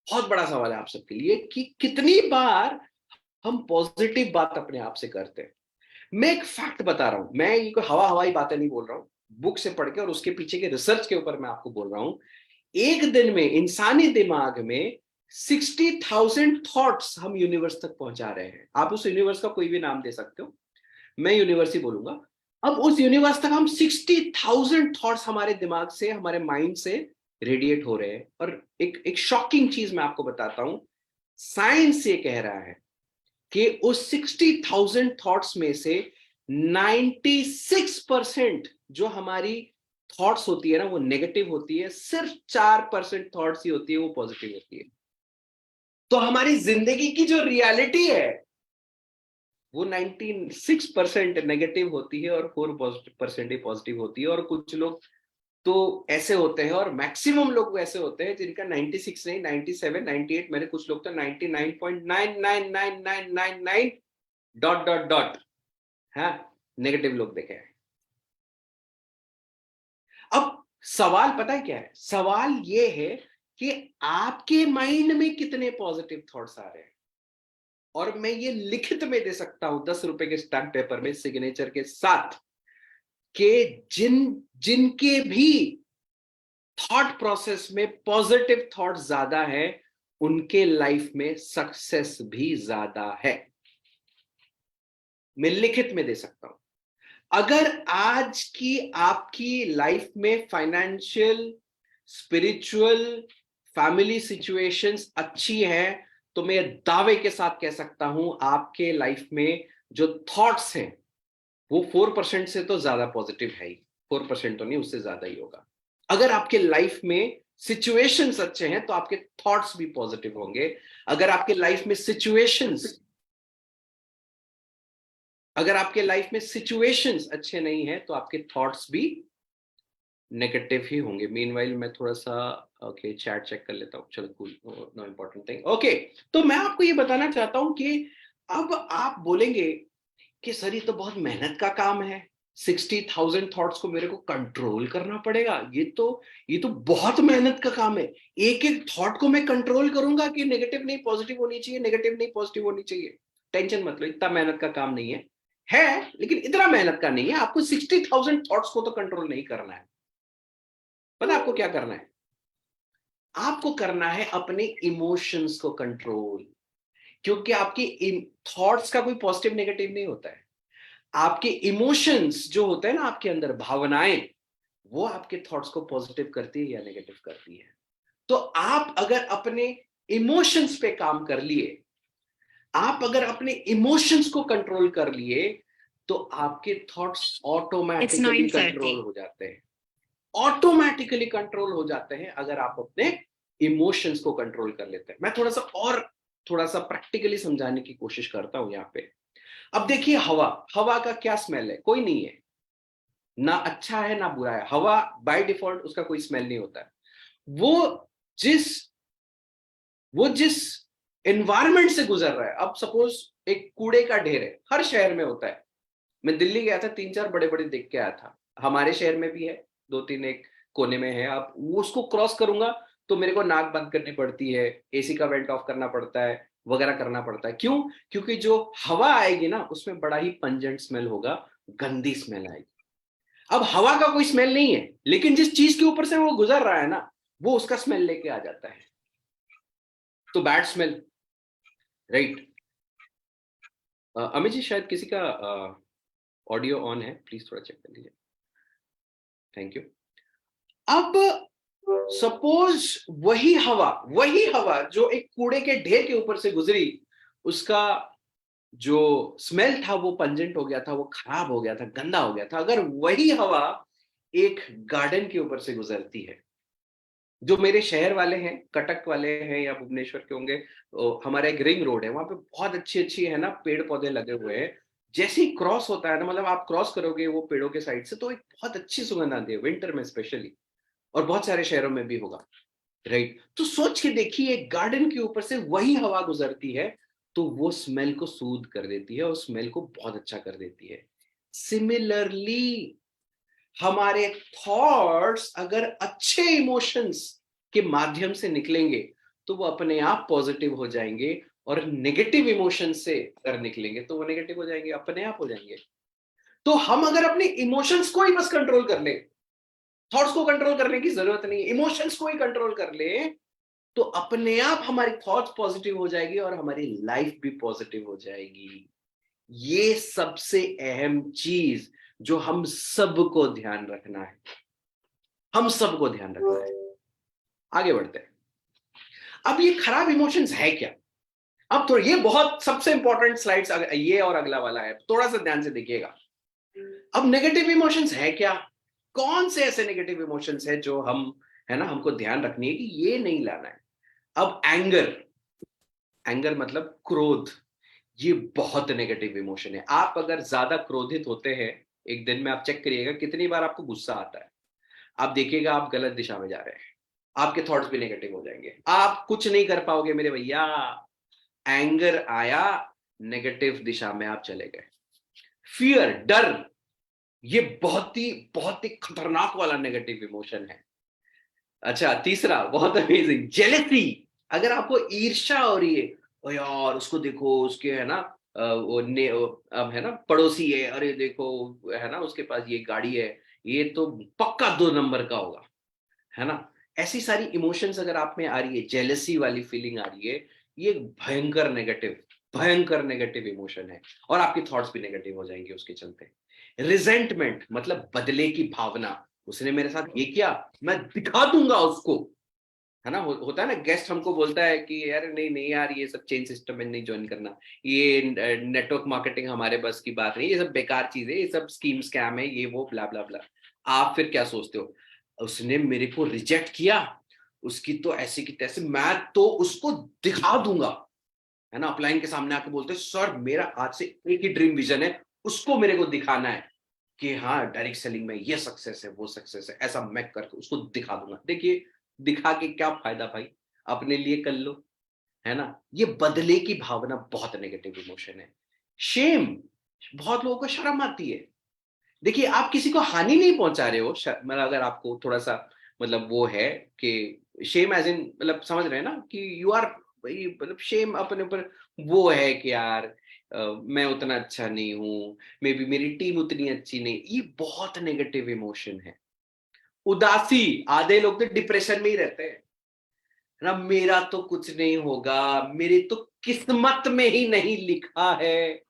बहुत बड़ा सवाल है आप सबके लिए कि कितनी बार हम पॉजिटिव बात अपने आप से करते हैं। मैं एक फैक्ट बता रहा हूं, मैं ये कोई हवा हवाई बातें नहीं बोल रहा हूं, बुक से पढ़ के और उसके पीछे के रिसर्च के ऊपर मैं आपको बोल रहा हूं। एक दिन में इंसानी दिमाग में 60,000 थॉट्स हम यूनिवर्स तक पहुंचा रहे हैं। आप उस यूनिवर्स का कोई भी नाम दे सकते हो, मैं यूनिवर्स ही बोलूंगा। अब उस यूनिवर्स तक हम 60,000 थॉट्स हमारे दिमाग से, हमारे माइंड से रेडिएट हो रहे हैं। और एक शॉकिंग चीज मैं आपको बताता हूं, साइंस ये कह रहा है कि उस 60,000 थॉट्स में से 96% जो हमारी थॉट्स होती है ना वो नेगेटिव होती है, सिर्फ 4% थॉट्स ही होती है वो पॉजिटिव होती है। तो हमारी जिंदगी की जो रियलिटी है वो 96% नेगेटिव होती है और 4% ही पॉजिटिव होती है। और कुछ लोग तो ऐसे होते हैं, और मैक्सिमम लोग ऐसे होते हैं जिनका 96 नहीं, 97, 98, मैंने कुछ लोग तो 99.9999999 डॉट डॉट डॉट, हाँ, नेगेटिव लोग देखे हैं। अब सवाल पता है क्या है? सवाल ये है कि आपके माइंड में कितने पॉजिटिव थॉट्स आ रहे हैं। और मैं ये लिखित में दे सकता हूं 10 रुपए के स्टैम्प पेपर में सिग्नेचर के साथ कि जिनके भी थॉट प्रोसेस में पॉजिटिव थॉट ज्यादा है उनके लाइफ में सक्सेस भी ज्यादा है। मैं लिखित में दे सकता हूं। अगर आज की आपकी लाइफ में फाइनेंशियल, स्पिरिचुअल, फैमिली सिचुएशंस अच्छी है तो मैं दावे के साथ कह सकता हूं आपके लाइफ में जो थॉट्स हैं वो 4% से तो ज्यादा पॉजिटिव है ही। 4% तो नहीं, उससे ज्यादा ही होगा। अगर आपके लाइफ में सिचुएशंस अच्छे हैं तो आपके थॉट्स भी पॉजिटिव होंगे। अगर आपके लाइफ में सिचुएशंस अच्छे नहीं हैं तो आपके थॉट्स भी नेगेटिव ही होंगे। मीनवाइल मैं थोड़ा सा ओके चैट चेक कर लेता हूँ। चलो cool, no important thing. Okay, तो मैं आपको ये बताना चाहता हूं कि अब आप बोलेंगे कि सर ये तो बहुत मेहनत का काम है, 60,000 थॉट्स को मेरे को कंट्रोल करना पड़ेगा, ये तो बहुत मेहनत का काम है। एक एक थॉट को मैं कंट्रोल करूंगा कि नेगेटिव नहीं पॉजिटिव होनी चाहिए, नेगेटिव नहीं पॉजिटिव होनी चाहिए। टेंशन मत लो, इतना मेहनत का काम नहीं है, लेकिन इतना मेहनत का नहीं है। आपको 60,000 थॉट्स को तो कंट्रोल नहीं करना है। पता आपको क्या करना है? आपको करना है अपने इमोशंस को कंट्रोल, क्योंकि आपकी थॉट्स का कोई पॉजिटिव नेगेटिव नहीं होता है। आपके इमोशंस जो होते हैं ना आपके अंदर, भावनाएं, वो आपके थॉट्स को पॉजिटिव करती है या नेगेटिव करती है। तो आप अगर अपने इमोशंस पे काम कर लिए, आप अगर अपने इमोशंस को कंट्रोल कर लिए, तो आपके थॉट्स ऑटोमेटिकली कंट्रोल हो जाते हैं, ऑटोमेटिकली कंट्रोल हो जाते हैं अगर आप अपने इमोशंस को कंट्रोल कर लेते हैं। मैं थोड़ा सा प्रैक्टिकली समझाने की कोशिश करता हूं यहाँ पे। अब देखिए, हवा, हवा का क्या स्मेल है? कोई नहीं है, ना अच्छा है ना बुरा है। हवा बाय डिफॉल्ट उसका कोई स्मेल नहीं होता है। वो जिस वो जिस एनवायरमेंट से गुजर रहा है, अब सपोज एक कूड़े का ढेर है, हर शहर में होता है। मैं दिल्ली गया था, 3-4 बड़े बड़े देख के आया था। हमारे शहर में भी है, 2-3 एक कोने में है। आप वो उसको क्रॉस करूंगा तो मेरे को नाक बंद करनी पड़ती है, एसी का वेंट ऑफ करना पड़ता है, वगैरह करना पड़ता है। क्यों? क्योंकि जो हवा आएगी ना उसमें बड़ा ही पंजेंट स्मेल होगा, गंदी स्मेल आएगी। अब हवा का कोई स्मेल नहीं है, लेकिन जिस चीज के ऊपर से वो गुजर रहा है ना, वो उसका स्मेल लेके आ जाता है, तो bad smell, right? Amit ji, शायद किसी का ऑडियो ऑन है, प्लीज थोड़ा चेक कर लीजिए। Thank you. अब सपोज वही हवा जो एक कूड़े के ढेर के ऊपर से गुजरी, उसका जो स्मेल था वो पंजेंट हो गया था, वो खराब हो गया था, गंदा हो गया था। अगर वही हवा एक गार्डन के ऊपर से गुजरती है, जो मेरे शहर वाले हैं, कटक वाले हैं या भुवनेश्वर के होंगे, हमारा एक रिंग रोड है, वहां पे बहुत अच्छी अच्छी है ना पेड़ पौधे लगे हुए हैं। जैसे ही क्रॉस होता है ना, मतलब आप क्रॉस करोगे वो पेड़ों के साइड से, तो एक बहुत अच्छी सुगंध आती है विंटर में स्पेशली, और बहुत सारे शहरों में भी होगा, राइट? तो सोच के देखिए, एक गार्डन के ऊपर से वही हवा गुजरती है, तो वो स्मेल को सूद कर देती है और स्मेल को बहुत अच्छा कर देती है। सिमिलरली, हमारे थॉट्स अगर अच्छे इमोशंस के माध्यम से निकलेंगे तो वो अपने आप पॉजिटिव हो जाएंगे, और नेगेटिव इमोशन से अगर निकलेंगे तो वो नेगेटिव हो जाएंगे, अपने आप हो जाएंगे। तो हम अगर अपने इमोशंस को ही बस कंट्रोल कर ले, थॉट्स को कंट्रोल करने की जरूरत नहीं, इमोशंस को ही कंट्रोल कर ले, तो अपने आप हमारी थॉट्स पॉजिटिव हो जाएगी और हमारी लाइफ भी पॉजिटिव हो जाएगी। ये सबसे अहम चीज जो हम सबको ध्यान रखना है, हम सबको ध्यान रखना है। आगे बढ़ते हैं। अब ये खराब इमोशंस है क्या? अब तो ये बहुत सबसे इंपॉर्टेंट स्लाइड्स ये और अगला वाला है, थोड़ा सा ध्यान से देखिएगा। अब नेगेटिव इमोशंस है क्या? कौन से ऐसे नेगेटिव इमोशंस है जो हम, है ना, हमको ध्यान रखनी है कि ये नहीं लाना है। अब एंगर, एंगर मतलब क्रोध, ये बहुत नेगेटिव इमोशन है। आप अगर ज्यादा क्रोधित होते हैं, एक दिन में आप चेक करिएगा कितनी बार आपको गुस्सा आता है। आप देखिएगा आप गलत दिशा में जा रहे हैं, आपके थॉट्स भी नेगेटिव हो जाएंगे, आप कुछ नहीं कर पाओगे मेरे भैया। एंगर आया, नेगेटिव दिशा में आप चले गए। फियर, डर, ये बहुत ही खतरनाक वाला नेगेटिव इमोशन है। अच्छा, तीसरा बहुत अमेजिंग, जेलसी। अगर आपको ईर्ष्या हो रही है, ओ यार उसको देखो, उसके है ना अब है ना पड़ोसी है, अरे देखो है ना उसके पास ये गाड़ी है, ये तो पक्का 2 नंबर का होगा, है ना। ऐसी सारी इमोशंस अगर आप में आ रही है, जेलसी वाली फीलिंग आ रही है, ये भयंकर नेगेटिव इमोशन है, और आपकी थॉट्स भी नेगेटिव हो जाएंगे उसके चलते। रिजेंटमेंट मतलब बदले की भावना, उसने मेरे साथ ये किया, मैं दिखा दूंगा उसको, है ना। होता है ना, गेस्ट हमको बोलता है कि यार नहीं नहीं यार, ये सब चेन सिस्टम में नहीं ज्वाइन करना, ये नेटवर्क मार्केटिंग हमारे बस की बात नहीं, ये सब बेकार चीज है, ये सब स्कीम स्कैम है, ये वो ब्ला ब्ला ब्ला। आप फिर क्या सोचते हो? उसने मेरे को रिजेक्ट किया, उसकी तो ऐसी की तैसी, मैं तो उसको दिखा दूंगा, है ना। अपलाइन के सामने आके बोलते हैं सर मेरा आज से एक ही ड्रीम विजन है, उसको मेरे को दिखाना है कि हाँ डायरेक्ट सेलिंग में ये सक्सेस है वो सक्सेस है, ऐसा मैं करके उसको दिखा दूंगा। देखिए, दिखा के क्या फायदा भाई, अपने लिए कर लो, है ना। ये बदले की भावना बहुत नेगेटिव इमोशन है। शेम, बहुत लोगों को शर्म आती है। देखिए, आप किसी को हानि नहीं पहुंचा रहे हो, मतलब अगर आपको थोड़ा सा मतलब वो है कि शेम एज इन, मतलब समझ रहे हैं ना कि यू आर, मतलब शेम अपने ऊपर वो है कि यार मैं उतना अच्छा नहीं हूं, मे बी मेरी टीम उतनी अच्छी नहीं, ये बहुत नेगेटिव इमोशन है। उदासी, आधे लोग तो डिप्रेशन में ही रहते हैं, ना मेरा तो कुछ नहीं होगा, मेरी तो किस्मत में ही नहीं लिखा है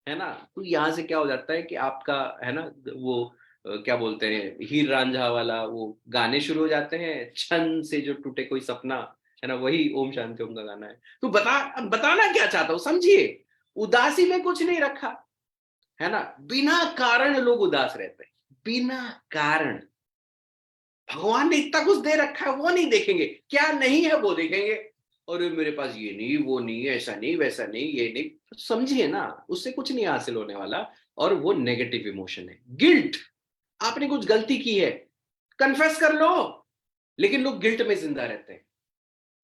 ना। तो यहाँ से क्या हो जाता है कि आपका, है ना, वो क्या बोलते हैं, हीर रांझा वाला वो गाने शुरू हो जाते हैं, छन से जो टूटे कोई सपना, है ना, वही ओम शांति ओम का गाना है। तो बताना क्या चाहता हूं, समझिए, उदासी में कुछ नहीं रखा, है ना। बिना कारण लोग उदास रहते हैं, बिना कारण। भगवान ने इतना कुछ दे रखा है, वो नहीं देखेंगे, क्या नहीं है वो देखेंगे। और मेरे पास ये नहीं, वो नहीं, ऐसा नहीं, वैसा नहीं, ये नहीं। तो समझिए ना, उससे कुछ नहीं हासिल होने वाला। और वो नेगेटिव इमोशन है। गिल्ट, आपने कुछ गलती की है, कन्फेस कर लो। लेकिन लोग गिल्ट में जिंदा रहते हैं,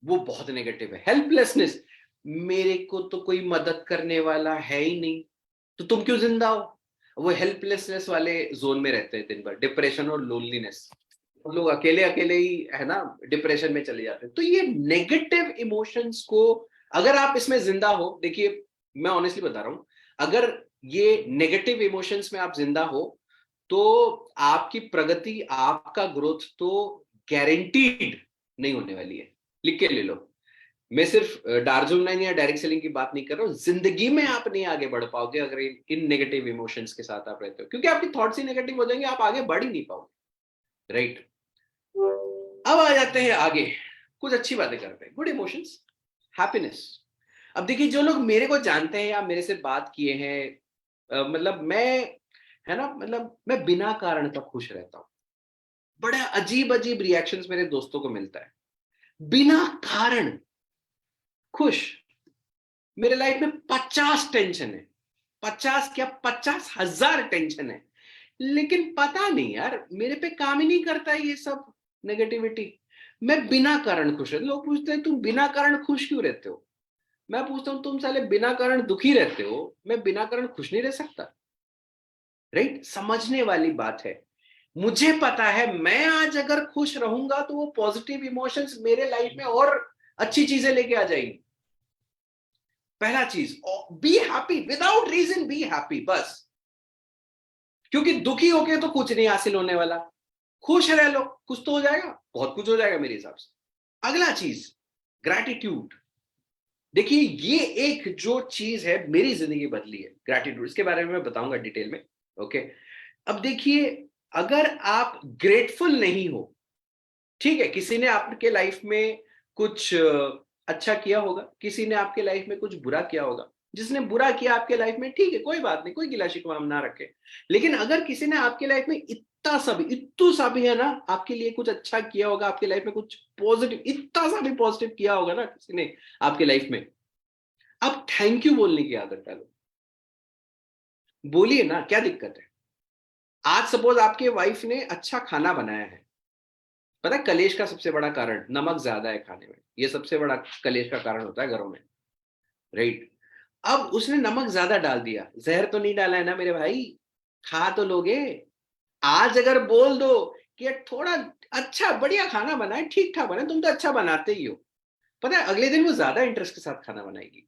वो बहुत नेगेटिव है। हेल्पलेसनेस, मेरे को तो कोई मदद करने वाला है ही नहीं, तो तुम क्यों जिंदा हो। वो हेल्पलेसनेस वाले जोन में रहते हैं दिन भर, डिप्रेशन और लोनलीनेस। लोग अकेले अकेले ही, है ना, डिप्रेशन में चले जाते हैं। तो ये नेगेटिव इमोशंस को, अगर आप इसमें जिंदा हो, देखिए मैं ऑनेस्टली बता रहा हूं, अगर ये नेगेटिव इमोशंस में आप जिंदा हो, तो आपकी प्रगति, आपका ग्रोथ तो गारंटीड नहीं होने वाली है। लिख के ले लो। मैं सिर्फ डार्जुम लाइन या डायरेक्ट सेलिंग की बात नहीं कर रहा हूं, जिंदगी में आप नहीं आगे बढ़ पाओगे अगर इन नेगेटिव इमोशंस के साथ आप रहते हो, क्योंकि आपकी थॉट्स ही नेगेटिव हो जाएंगे, आप आगे बढ़ ही नहीं पाओगे, राइट। अब आ जाते हैं आगे, कुछ अच्छी बातें करते हैं। Good emotions, happiness. अब देखिए, जो लोग मेरे को जानते हैं या मेरे से बात किए हैं, मतलब मैं, है ना, मतलब मैं बिना कारण का खुश रहता हूं। बड़े अजीब अजीब रिएक्शंस मेरे दोस्तों को मिलता है, बिना कारण खुश। मेरे लाइफ में 50 टेंशन है, 50 क्या, 50,000 टेंशन है, लेकिन पता नहीं यार, मेरे पे काम ही नहीं करता है ये सब नेगेटिविटी। मैं बिना कारण खुश रहता हूं। लोग पूछते हैं तुम बिना कारण खुश क्यों रहते हो, मैं पूछता हूं तुम साले बिना कारण दुखी रहते हो, मैं बिना कारण खुश नहीं रह सकता, राइट। समझने वाली बात है। मुझे पता है मैं आज अगर खुश रहूंगा तो वो पॉजिटिव इमोशंस मेरे लाइफ में और अच्छी चीजें लेके आ जाएंगी। पहला चीज, be happy, without reason be happy, बस। क्योंकि दुखी होके तो कुछ नहीं हासिल होने वाला, खुश रह लो, कुछ तो हो जाएगा, बहुत कुछ हो जाएगा मेरे हिसाब से। अगला चीज, ग्रैटिट्यूड। देखिए, ये एक जो चीज है मेरी जिंदगी बदली है, ग्रैटिट्यूड। इसके बारे में मैं बताऊंगा डिटेल में, ओके। अब देखिए, अगर आप ग्रेटफुल नहीं हो, ठीक है, किसी ने आपके लाइफ में कुछ अच्छा किया होगा, किसी ने आपके लाइफ में कुछ बुरा किया होगा। जिसने बुरा किया आपके लाइफ में, ठीक है, कोई बात नहीं, कोई गिला शिकवा हम ना रखे। लेकिन अगर किसी ने आपके लाइफ में इतना सा भी है ना, आपके लिए कुछ अच्छा किया होगा, आपके लाइफ में कुछ पॉजिटिव, इतना सा भी पॉजिटिव किया होगा ना किसी ने आपके लाइफ में, अब थैंक यू बोलने की आदत डालो। बोलिए ना, क्या दिक्कत है। आज सपोज आपके वाइफ ने अच्छा खाना बनाया है, पता है कलेश का सबसे बड़ा कारण नमक ज्यादा है खाने में, ये सबसे बड़ा कलेश का कारण होता है घरों में, राइट। अब उसने नमक ज्यादा डाल दिया, जहर तो नहीं डाला है ना मेरे भाई, खा तो लोगे। आज अगर बोल दो कि यार थोड़ा अच्छा बढ़िया खाना बनाए, ठीक ठाक बनाए, तुम तो अच्छा बनाते ही हो, पता है अगले दिन वो ज्यादा इंटरेस्ट के साथ खाना बनाएगी।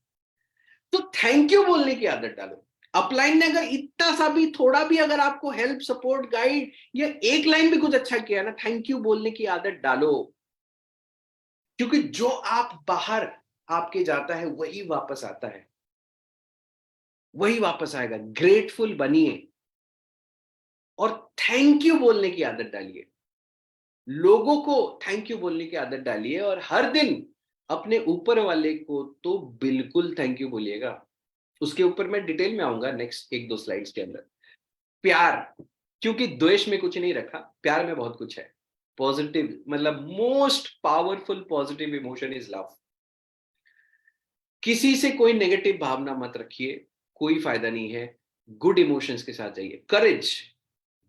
तो थैंक यू बोलने की आदत डालो। अपलाइन ने अगर इतना सा भी, थोड़ा भी अगर आपको हेल्प, सपोर्ट, गाइड, या एक लाइन भी कुछ अच्छा किया ना, थैंक यू बोलने की आदत डालो। क्योंकि जो आप बाहर आपके जाता है वही वापस आता है, वही वापस आएगा। ग्रेटफुल बनिए और थैंक यू बोलने की आदत डालिए, लोगों को थैंक यू बोलने की आदत डालिए, और हर दिन अपने ऊपर वाले को तो बिल्कुल थैंक यू बोलिएगा। उसके ऊपर मैं डिटेल में आऊंगा नेक्स्ट एक दो स्लाइड्स के अंदर। प्यार, क्योंकि द्वेष में कुछ नहीं रखा, प्यार में बहुत कुछ है। पॉजिटिव, मतलब most powerful positive emotion is love. किसी से कोई नेगेटिव भावना मत रखिए, कोई फायदा नहीं है। गुड इमोशंस के साथ जाइए। करेज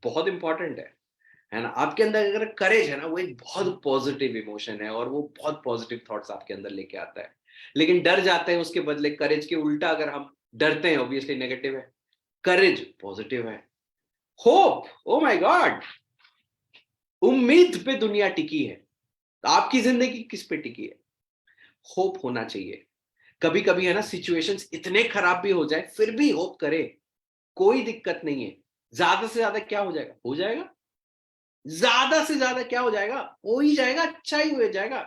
बहुत इंपॉर्टेंट है ना। आपके अंदर अगर करेज है ना, वो एक बहुत पॉजिटिव इमोशन है, और वो बहुत पॉजिटिव थॉट्स आपके अंदर लेके आता है। लेकिन डर जाते हैं उसके बदले, करेज के उल्टा अगर हम डरते हैं, ऑब्वियसली नेगेटिव है। करेज पॉजिटिव है। होप, ओ माय गॉड, उम्मीद पे दुनिया टिकी है, तो आपकी जिंदगी किस पे टिकी है। होप होना चाहिए। कभी कभी है ना, सिचुएशंस इतने खराब भी हो जाए फिर भी होप करे, कोई दिक्कत नहीं है। ज्यादा से ज्यादा क्या हो जाएगा, हो जाएगा। ज्यादा से ज्यादा क्या हो जाएगा, हो ही जाएगा, अच्छा ही हो जाएगा।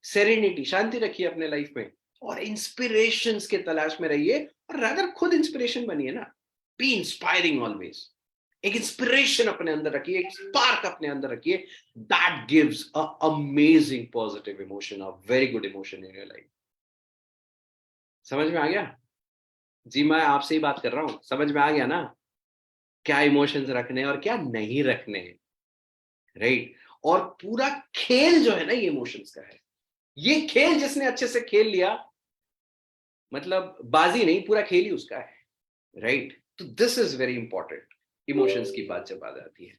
सेरेनिटी, शांति रखिए अपने लाइफ में, और इंस्पिरेशंस के तलाश में रहिए, और रादर खुद इंस्पिरेशन बनिए ना। Be inspiring always. एक इंस्पिरेशन अपने अंदर रखिए, एक स्पार्क अपने अंदर रखिए, that gives a amazing positive emotion, a very good emotion in your life. समझ में आ गया? जी मैं आपसे ही बात कर रहा हूं, समझ में आ गया ना क्या इमोशंस रखने हैं और क्या नहीं रखने हैं, राइट? और पूरा खेल जो है ना ये इमोशंस का है। ये खेल जिसने अच्छे से खेल लिया, मतलब बाजी नहीं, पूरा खेल ही उसका है, राइट? तो this is very important, emotions की बात जब आ जाती है।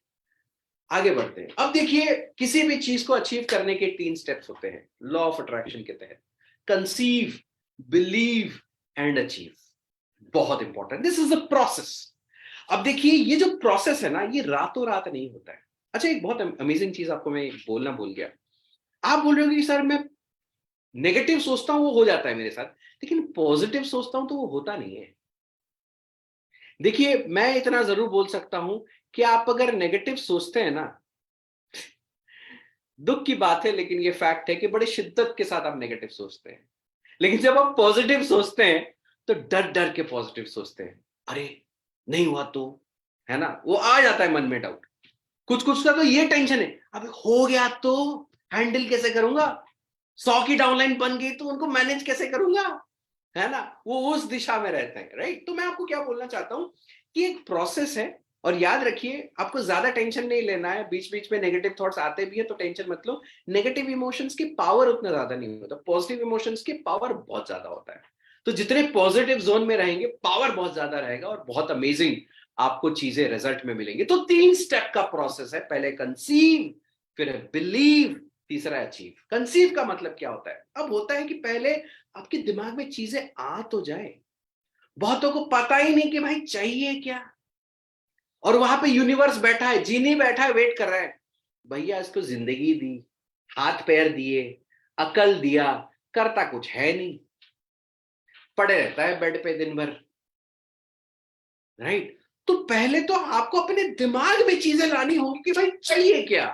आगे बढ़ते हैं। अब देखिए, किसी भी चीज को अचीव करने के 3 स्टेप्स होते हैं लॉ ऑफ अट्रैक्शन के तहत: कंसीव, बिलीव एंड अचीव। बहुत important, this is a process. अब देखिए, ये जो प्रोसेस है ना, ये रातों रात नहीं होता है। अच्छा, एक बहुत अमेजिंग चीज आपको मैं बोलना भूल गया। आप बोल रहे हो कि सर मैं नेगेटिव सोचता हूं वो हो जाता है मेरे साथ, लेकिन पॉजिटिव सोचता हूं तो वो होता नहीं है। देखिए, मैं इतना जरूर बोल सकता हूं कि आप अगर नेगेटिव सोचते हैं ना, दुख की बात है लेकिन ये फैक्ट है कि बड़ी शिद्दत के साथ आप नेगेटिव सोचते हैं। लेकिन जब आप पॉजिटिव सोचते हैं तो डर डर के पॉजिटिव सोचते हैं। अरे नहीं हुआ तो, है ना, वो आ जाता है मन में डाउट। कुछ कुछ का तो ये टेंशन है, अब हो गया तो हैंडल कैसे करूंगा, 100 की डाउनलाइन बन गई तो उनको मैनेज कैसे करूंगा, है ना, वो उस दिशा में रहते हैं, राइट? तो मैं आपको क्या बोलना चाहता हूं कि एक प्रोसेस है, और याद रखिए आपको ज्यादा टेंशन नहीं लेना है। बीच बीच में नेगेटिव थॉट्स आते भी है तो टेंशन मत लो। नेगेटिव इमोशंस की पावर उतना ज्यादा नहीं होता, पॉजिटिव इमोशंस की पावर बहुत ज्यादा होता है। तो जितने पॉजिटिव जोन में रहेंगे पावर बहुत ज्यादा रहेगा और बहुत अमेजिंग आपको चीजें रिजल्ट में मिलेंगी। तो 3 स्टेप का प्रोसेस है, पहले कंसीव, फिर बिलीव, तीसरा अचीव। कंसीव का मतलब क्या होता है? अब होता है कि पहले आपके दिमाग में चीजें आ तो जाए। बहुतों को पता ही नहीं कि भाई चाहिए क्या, और वहां पे यूनिवर्स बैठा है, जीनी बैठा है, वेट कर रहा है, भैया इसको जिंदगी दी, हाथ पैर दिए, अकल दिया, करता कुछ है नहीं, पड़े रहता है बेड पे दिन भर, राइट? तो पहले तो आपको अपने दिमाग में चीजें लानी होंगी कि भाई चाहिए क्या।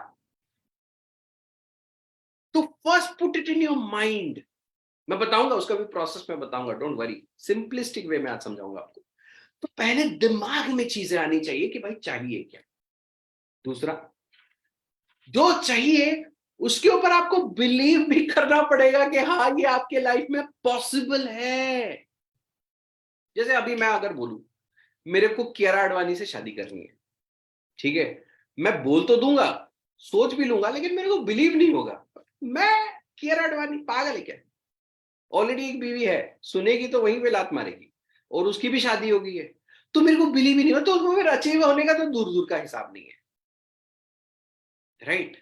तो first put it in your mind. मैं बताऊंगा उसका भी प्रोसेस, मैं बताऊंगा, डोंट वरी, सिंपलिस्टिक वे में आज समझाऊंगा आपको। तो पहले दिमाग में चीजें आनी चाहिए कि भाई चाहिए क्या। दूसरा, जो चाहिए उसके ऊपर आपको बिलीव भी करना पड़ेगा कि हाँ ये आपके लाइफ में पॉसिबल है। जैसे अभी मैं अगर बोलूं मेरे को कियारा आडवाणी से शादी करनी है, ठीक है, मैं बोल तो दूंगा, सोच भी लूंगा, लेकिन मेरे को बिलीव नहीं होगा। मैं कियारा आडवाणी पागल है क्या? ऑलरेडी एक बीवी है, सुनेगी तो वहीं पे लात मारेगी, और उसकी भी शादी हो गई है, तो मेरे को बिलीव ही नहीं होता, तो उसमें मेरा अचीव होने का तो दूर दूर का हिसाब नहीं है, राइट?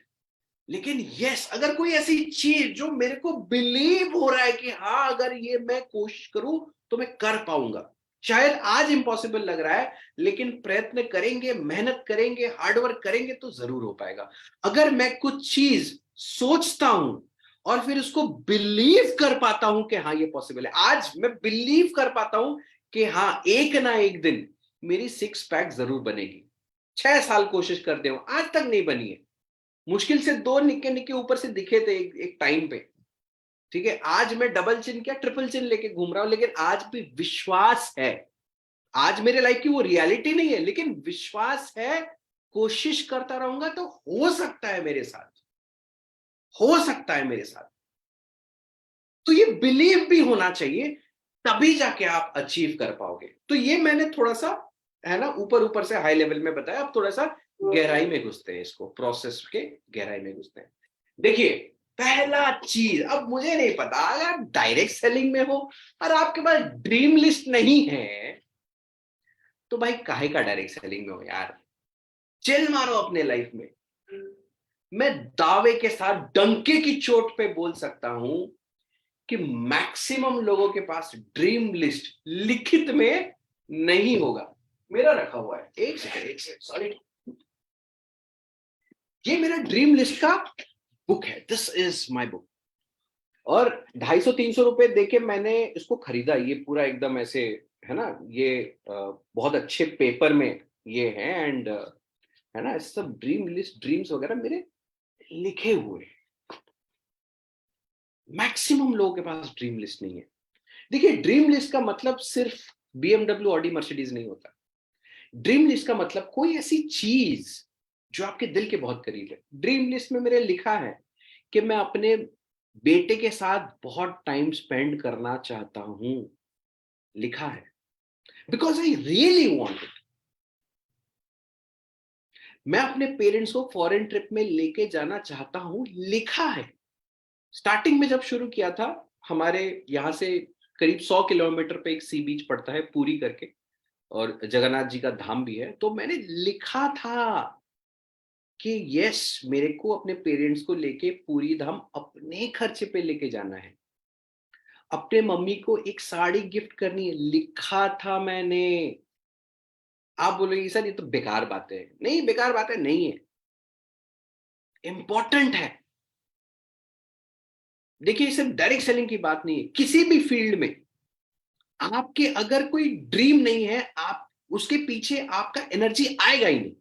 लेकिन यस, अगर कोई ऐसी चीज जो मेरे को बिलीव हो रहा है कि हाँ अगर ये मैं कोशिश करूं तो मैं कर पाऊंगा, शायद आज इम्पॉसिबल लग रहा है, लेकिन प्रयत्न करेंगे, मेहनत करेंगे, हार्डवर्क करेंगे तो जरूर हो पाएगा। अगर मैं कुछ चीज सोचता हूं और फिर उसको बिलीव कर पाता हूं कि हाँ ये पॉसिबल है, आज मैं बिलीव कर पाता हूं कि हाँ एक ना एक दिन मेरी 6 पैक जरूर बनेगी। 6 साल कोशिश करते हो, आज तक नहीं बनी है, मुश्किल से 2 निक्के निक्के ऊपर से दिखे थे एक टाइम पे, ठीक है, आज मैं डबल चिन क्या ट्रिपल चिन लेके घूम रहा हूं, लेकिन आज भी विश्वास है। आज मेरे लाइफ की वो रियलिटी नहीं है, लेकिन विश्वास है, कोशिश करता रहूंगा तो हो सकता है मेरे साथ, हो सकता है मेरे साथ। तो ये बिलीव भी होना चाहिए, तभी जाके आप अचीव कर पाओगे। तो ये मैंने थोड़ा सा, है ना, ऊपर ऊपर से हाई लेवल में बताया। अब थोड़ा सा गहराई में घुसते हैं, इसको प्रोसेस के गहराई में घुसते हैं। देखिए, पहला चीज, अब मुझे नहीं पता अगर डायरेक्ट सेलिंग में हो और आपके पास ड्रीम लिस्ट नहीं है तो भाई काहे का डायरेक्ट सेलिंग में हो यार, चिल मारो अपने लाइफ में। मैं दावे के साथ डंके की चोट पे बोल सकता हूं कि मैक्सिमम लोगों के पास ड्रीम लिस्ट लिखित में नहीं होगा। मेरा रखा हुआ है, एक सेकंड सॉरी, ये मेरा ड्रीम लिस्ट का बुक है, दिस इज माय बुक। और 250-300 रुपए देके मैंने इसको खरीदा, ये पूरा एकदम ऐसे, है ना, ये बहुत अच्छे पेपर में ये है, एंड है ना, सब ड्रीम लिस्ट ड्रीम्स वगैरह मेरे लिखे हुए हैं। मैक्सिमम लोगों के पास ड्रीम लिस्ट नहीं है। देखिए, ड्रीम लिस्ट का मतलब सिर्फ BMW, ऑडी, मर्सिडीज नहीं होता। ड्रीम लिस्ट का मतलब कोई ऐसी चीज जो आपके दिल के बहुत करीब है। ड्रीम लिस्ट में मेरे लिखा है कि मैं अपने बेटे के साथ बहुत टाइम स्पेंड करना चाहता हूं, लिखा है, because I really want it. मैं अपने पेरेंट्स को फॉरेन ट्रिप में लेके जाना चाहता हूं, लिखा है। स्टार्टिंग में जब शुरू किया था, हमारे यहाँ से करीब 100 किलोमीटर पे एक सी बीच पड़ता है, पूरी करके, और जगन्नाथ जी का धाम भी है। तो मैंने लिखा था कि यस, मेरे को अपने पेरेंट्स को लेके पूरी धाम अपने खर्चे पे लेके जाना है। अपने मम्मी को एक साड़ी गिफ्ट करनी है, लिखा था मैंने। आप बोलोगे सर ये तो बेकार बातें हैं। नहीं, बेकार बातें नहीं है, इंपॉर्टेंट है। देखिए, सिर्फ डायरेक्ट सेलिंग की बात नहीं है, किसी भी फील्ड में आपके अगर कोई ड्रीम नहीं है, आप उसके पीछे आपका एनर्जी आएगा ही नहीं।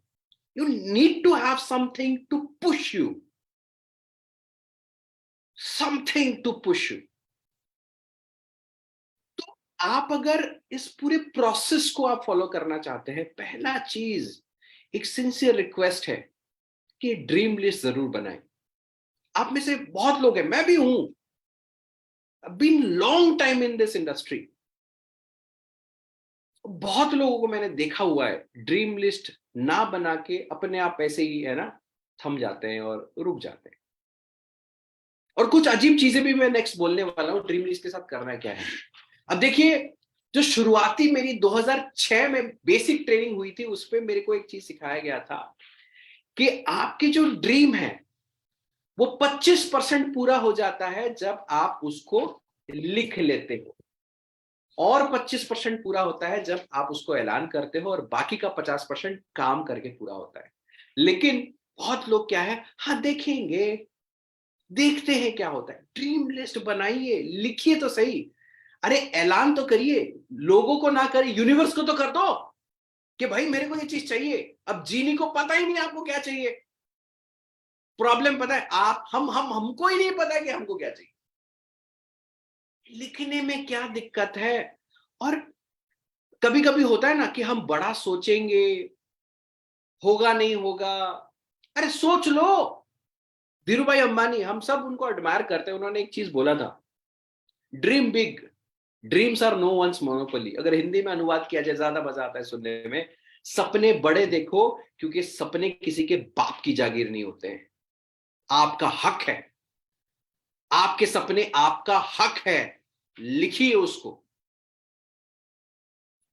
You need to have something to push you, something to push you. तो आप अगर इस पूरे प्रोसेस को आप फॉलो करना चाहते हैं, पहला चीज, एक सिंसियर रिक्वेस्ट है कि ड्रीम लिस्ट जरूर बनाएं। आप में से बहुत लोग हैं, मैं भी हूं, been long time in this industry. बहुत लोगों को मैंने देखा हुआ है ड्रीम लिस्ट ना बना के अपने आप ऐसे ही, है ना, थम जाते हैं और रुक जाते हैं। और कुछ अजीब चीजें भी मैं नेक्स्ट बोलने वाला हूं, ड्रीम लिस्ट के साथ करना क्या है। अब देखिए, जो शुरुआती मेरी 2006 में बेसिक ट्रेनिंग हुई थी, उस पर मेरे को एक चीज सिखाया गया था कि आपकी जो ड्रीम है वो 25% पूरा हो जाता है जब आप उसको लिख लेते हो, और 25% पूरा होता है जब आप उसको ऐलान करते हो, और बाकी का 50% काम करके पूरा होता है। लेकिन बहुत लोग क्या है, हाँ देखेंगे, देखते हैं क्या होता है। ड्रीम लिस्ट बनाइए, लिखिए तो सही। अरे ऐलान तो करिए, लोगों को ना करिए, यूनिवर्स को तो कर दो कि भाई मेरे को ये चीज चाहिए। अब जीनी को पता ही नहीं आपको क्या चाहिए। प्रॉब्लम पता है, आप हम हमको ही नहीं पता कि हमको क्या चाहिए। लिखने में क्या दिक्कत है। और कभी कभी होता है ना कि हम बड़ा सोचेंगे, होगा नहीं होगा। अरे सोच लो। धीरू भाई अंबानी, हम सब उनको एडमायर करते हैं, उन्होंने एक चीज बोला था, dream big, dreams are no one's monopoly. अगर हिंदी में अनुवाद किया जाए, ज्यादा मजा आता है सुनने में, सपने बड़े देखो, क्योंकि सपने किसी के बाप की जागीर नहीं होते हैं, आपका हक है। आपके सपने आपका हक है, लिखिए उसको,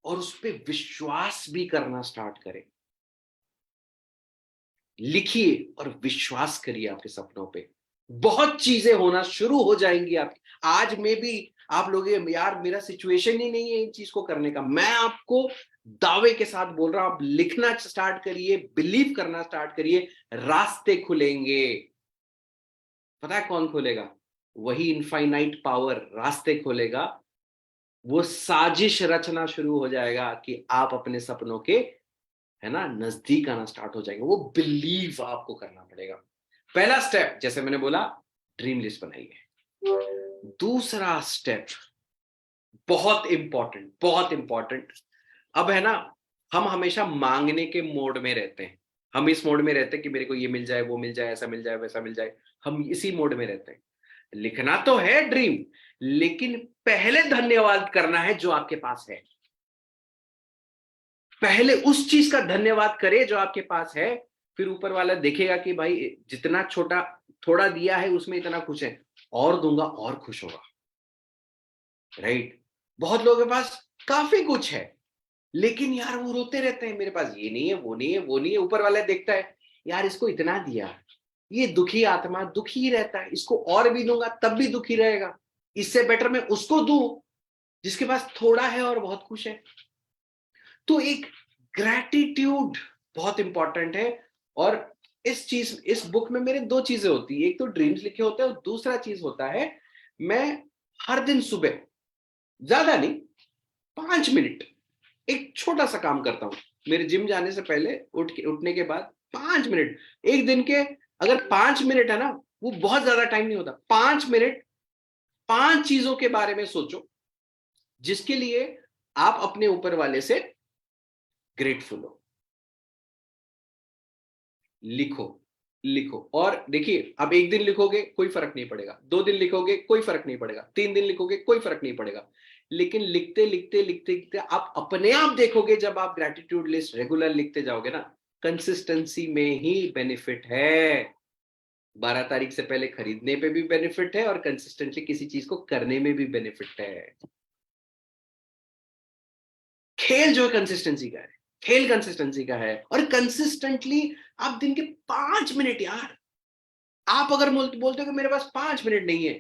और उस पर विश्वास भी करना स्टार्ट करें। लिखिए और विश्वास करिए आपके सपनों पे, बहुत चीजें होना शुरू हो जाएंगी आपकी। आज में भी आप लोग, यार मेरा सिचुएशन ही नहीं है इन चीज को करने का, मैं आपको दावे के साथ बोल रहा हूं, आप लिखना स्टार्ट करिए, बिलीव करना स्टार्ट करिए, रास्ते खुलेंगे। पता है कौन खोलेगा? वही इनफाइनाइट पावर रास्ते खोलेगा। वो साजिश रचना शुरू हो जाएगा कि आप अपने सपनों के, है ना, नजदीक आना स्टार्ट हो जाएंगे। वो बिलीव आपको करना पड़ेगा। पहला स्टेप, जैसे मैंने बोला, ड्रीम लिस्ट बनाइए। दूसरा स्टेप बहुत इंपॉर्टेंट, बहुत इंपॉर्टेंट। अब है ना, हम हमेशा मांगने के मोड में रहते हैं। हम इस मोड में रहते हैं कि मेरे को ये मिल जाए, वो मिल जाए, ऐसा मिल जाए, वैसा मिल जाए। हम इसी मोड में रहते हैं। लिखना तो है ड्रीम, लेकिन पहले धन्यवाद करना है जो आपके पास है। पहले उस चीज का धन्यवाद करे जो आपके पास है, फिर ऊपर वाला देखेगा कि भाई जितना छोटा थोड़ा दिया है उसमें इतना खुश है, और दूंगा और खुश होगा। राइट? बहुत लोगों के पास काफी कुछ है, लेकिन यार वो रोते रहते हैं, मेरे पास ये नहीं है, वो नहीं है, वो नहीं है। ऊपर वाला देखता है, यार इसको इतना दिया, ये दुखी आत्मा दुखी ही रहता है, इसको और भी दूंगा तब भी दुखी रहेगा, इससे बेटर मैं उसको दूं जिसके पास थोड़ा है और बहुत खुश है। तो एक ग्रैटिट्यूड बहुत इंपॉर्टेंट है। और इस बुक में मेरे दो चीजें होती है, एक तो ड्रीम्स लिखे होते हैं, और दूसरा चीज होता है, मैं हर दिन सुबह, ज्यादा नहीं, 5 मिनट एक छोटा सा काम करता हूं। मेरे जिम जाने से पहले उठने के बाद 5 मिनट, एक दिन के, अगर 5 मिनट है ना, वो बहुत ज्यादा टाइम नहीं होता, 5 मिनट 5 चीजों के बारे में सोचो जिसके लिए आप अपने ऊपर वाले से ग्रेटफुल हो। लिखो लिखो, और देखिए, अब 1 दिन लिखोगे कोई फर्क नहीं पड़ेगा, 2 दिन लिखोगे कोई फर्क नहीं पड़ेगा, 3 दिन लिखोगे कोई फर्क नहीं पड़ेगा, लेकिन लिखते लिखते लिखते लिखते आप अपने आप देखोगे, जब आप ग्रेटिट्यूड लिस्ट रेगुलर लिखते जाओगे ना, कंसिस्टेंसी में ही बेनिफिट है। 12 तारीख से पहले खरीदने पे भी बेनिफिट है और कंसिस्टेंटली किसी चीज को करने में भी बेनिफिट है। खेल जो है कंसिस्टेंसी का है, खेल कंसिस्टेंसी का है। और कंसिस्टेंटली आप दिन के 5 मिनट, यार आप अगर बोलते हो कि मेरे पास 5 मिनट नहीं है,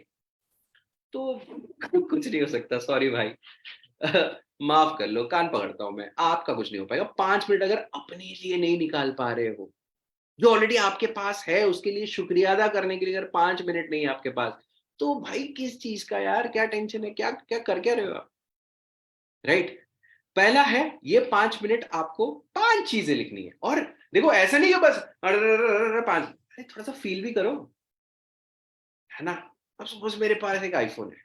तो कुछ नहीं हो सकता, सॉरी भाई। माफ कर लो, कान पकड़ता हूं मैं, आपका कुछ नहीं हो पाएगा। 5 मिनट अगर अपने लिए नहीं निकाल पा रहे हो, जो ऑलरेडी आपके पास है, उसके लिए शुक्रिया अदा करने के लिए अगर 5 मिनट नहीं है आपके पास, तो भाई किस चीज का यार, क्या टेंशन है, क्या क्या कर क्या रहे हो आप, राइट? पहला है, ये 5 मिनट आपको 5 चीजें लिखनी है। और देखो, ऐसा नहीं है बस 5, अरे थोड़ा सा फील भी करो, है ना? अब सपोज मेरे पास एक आईफोन है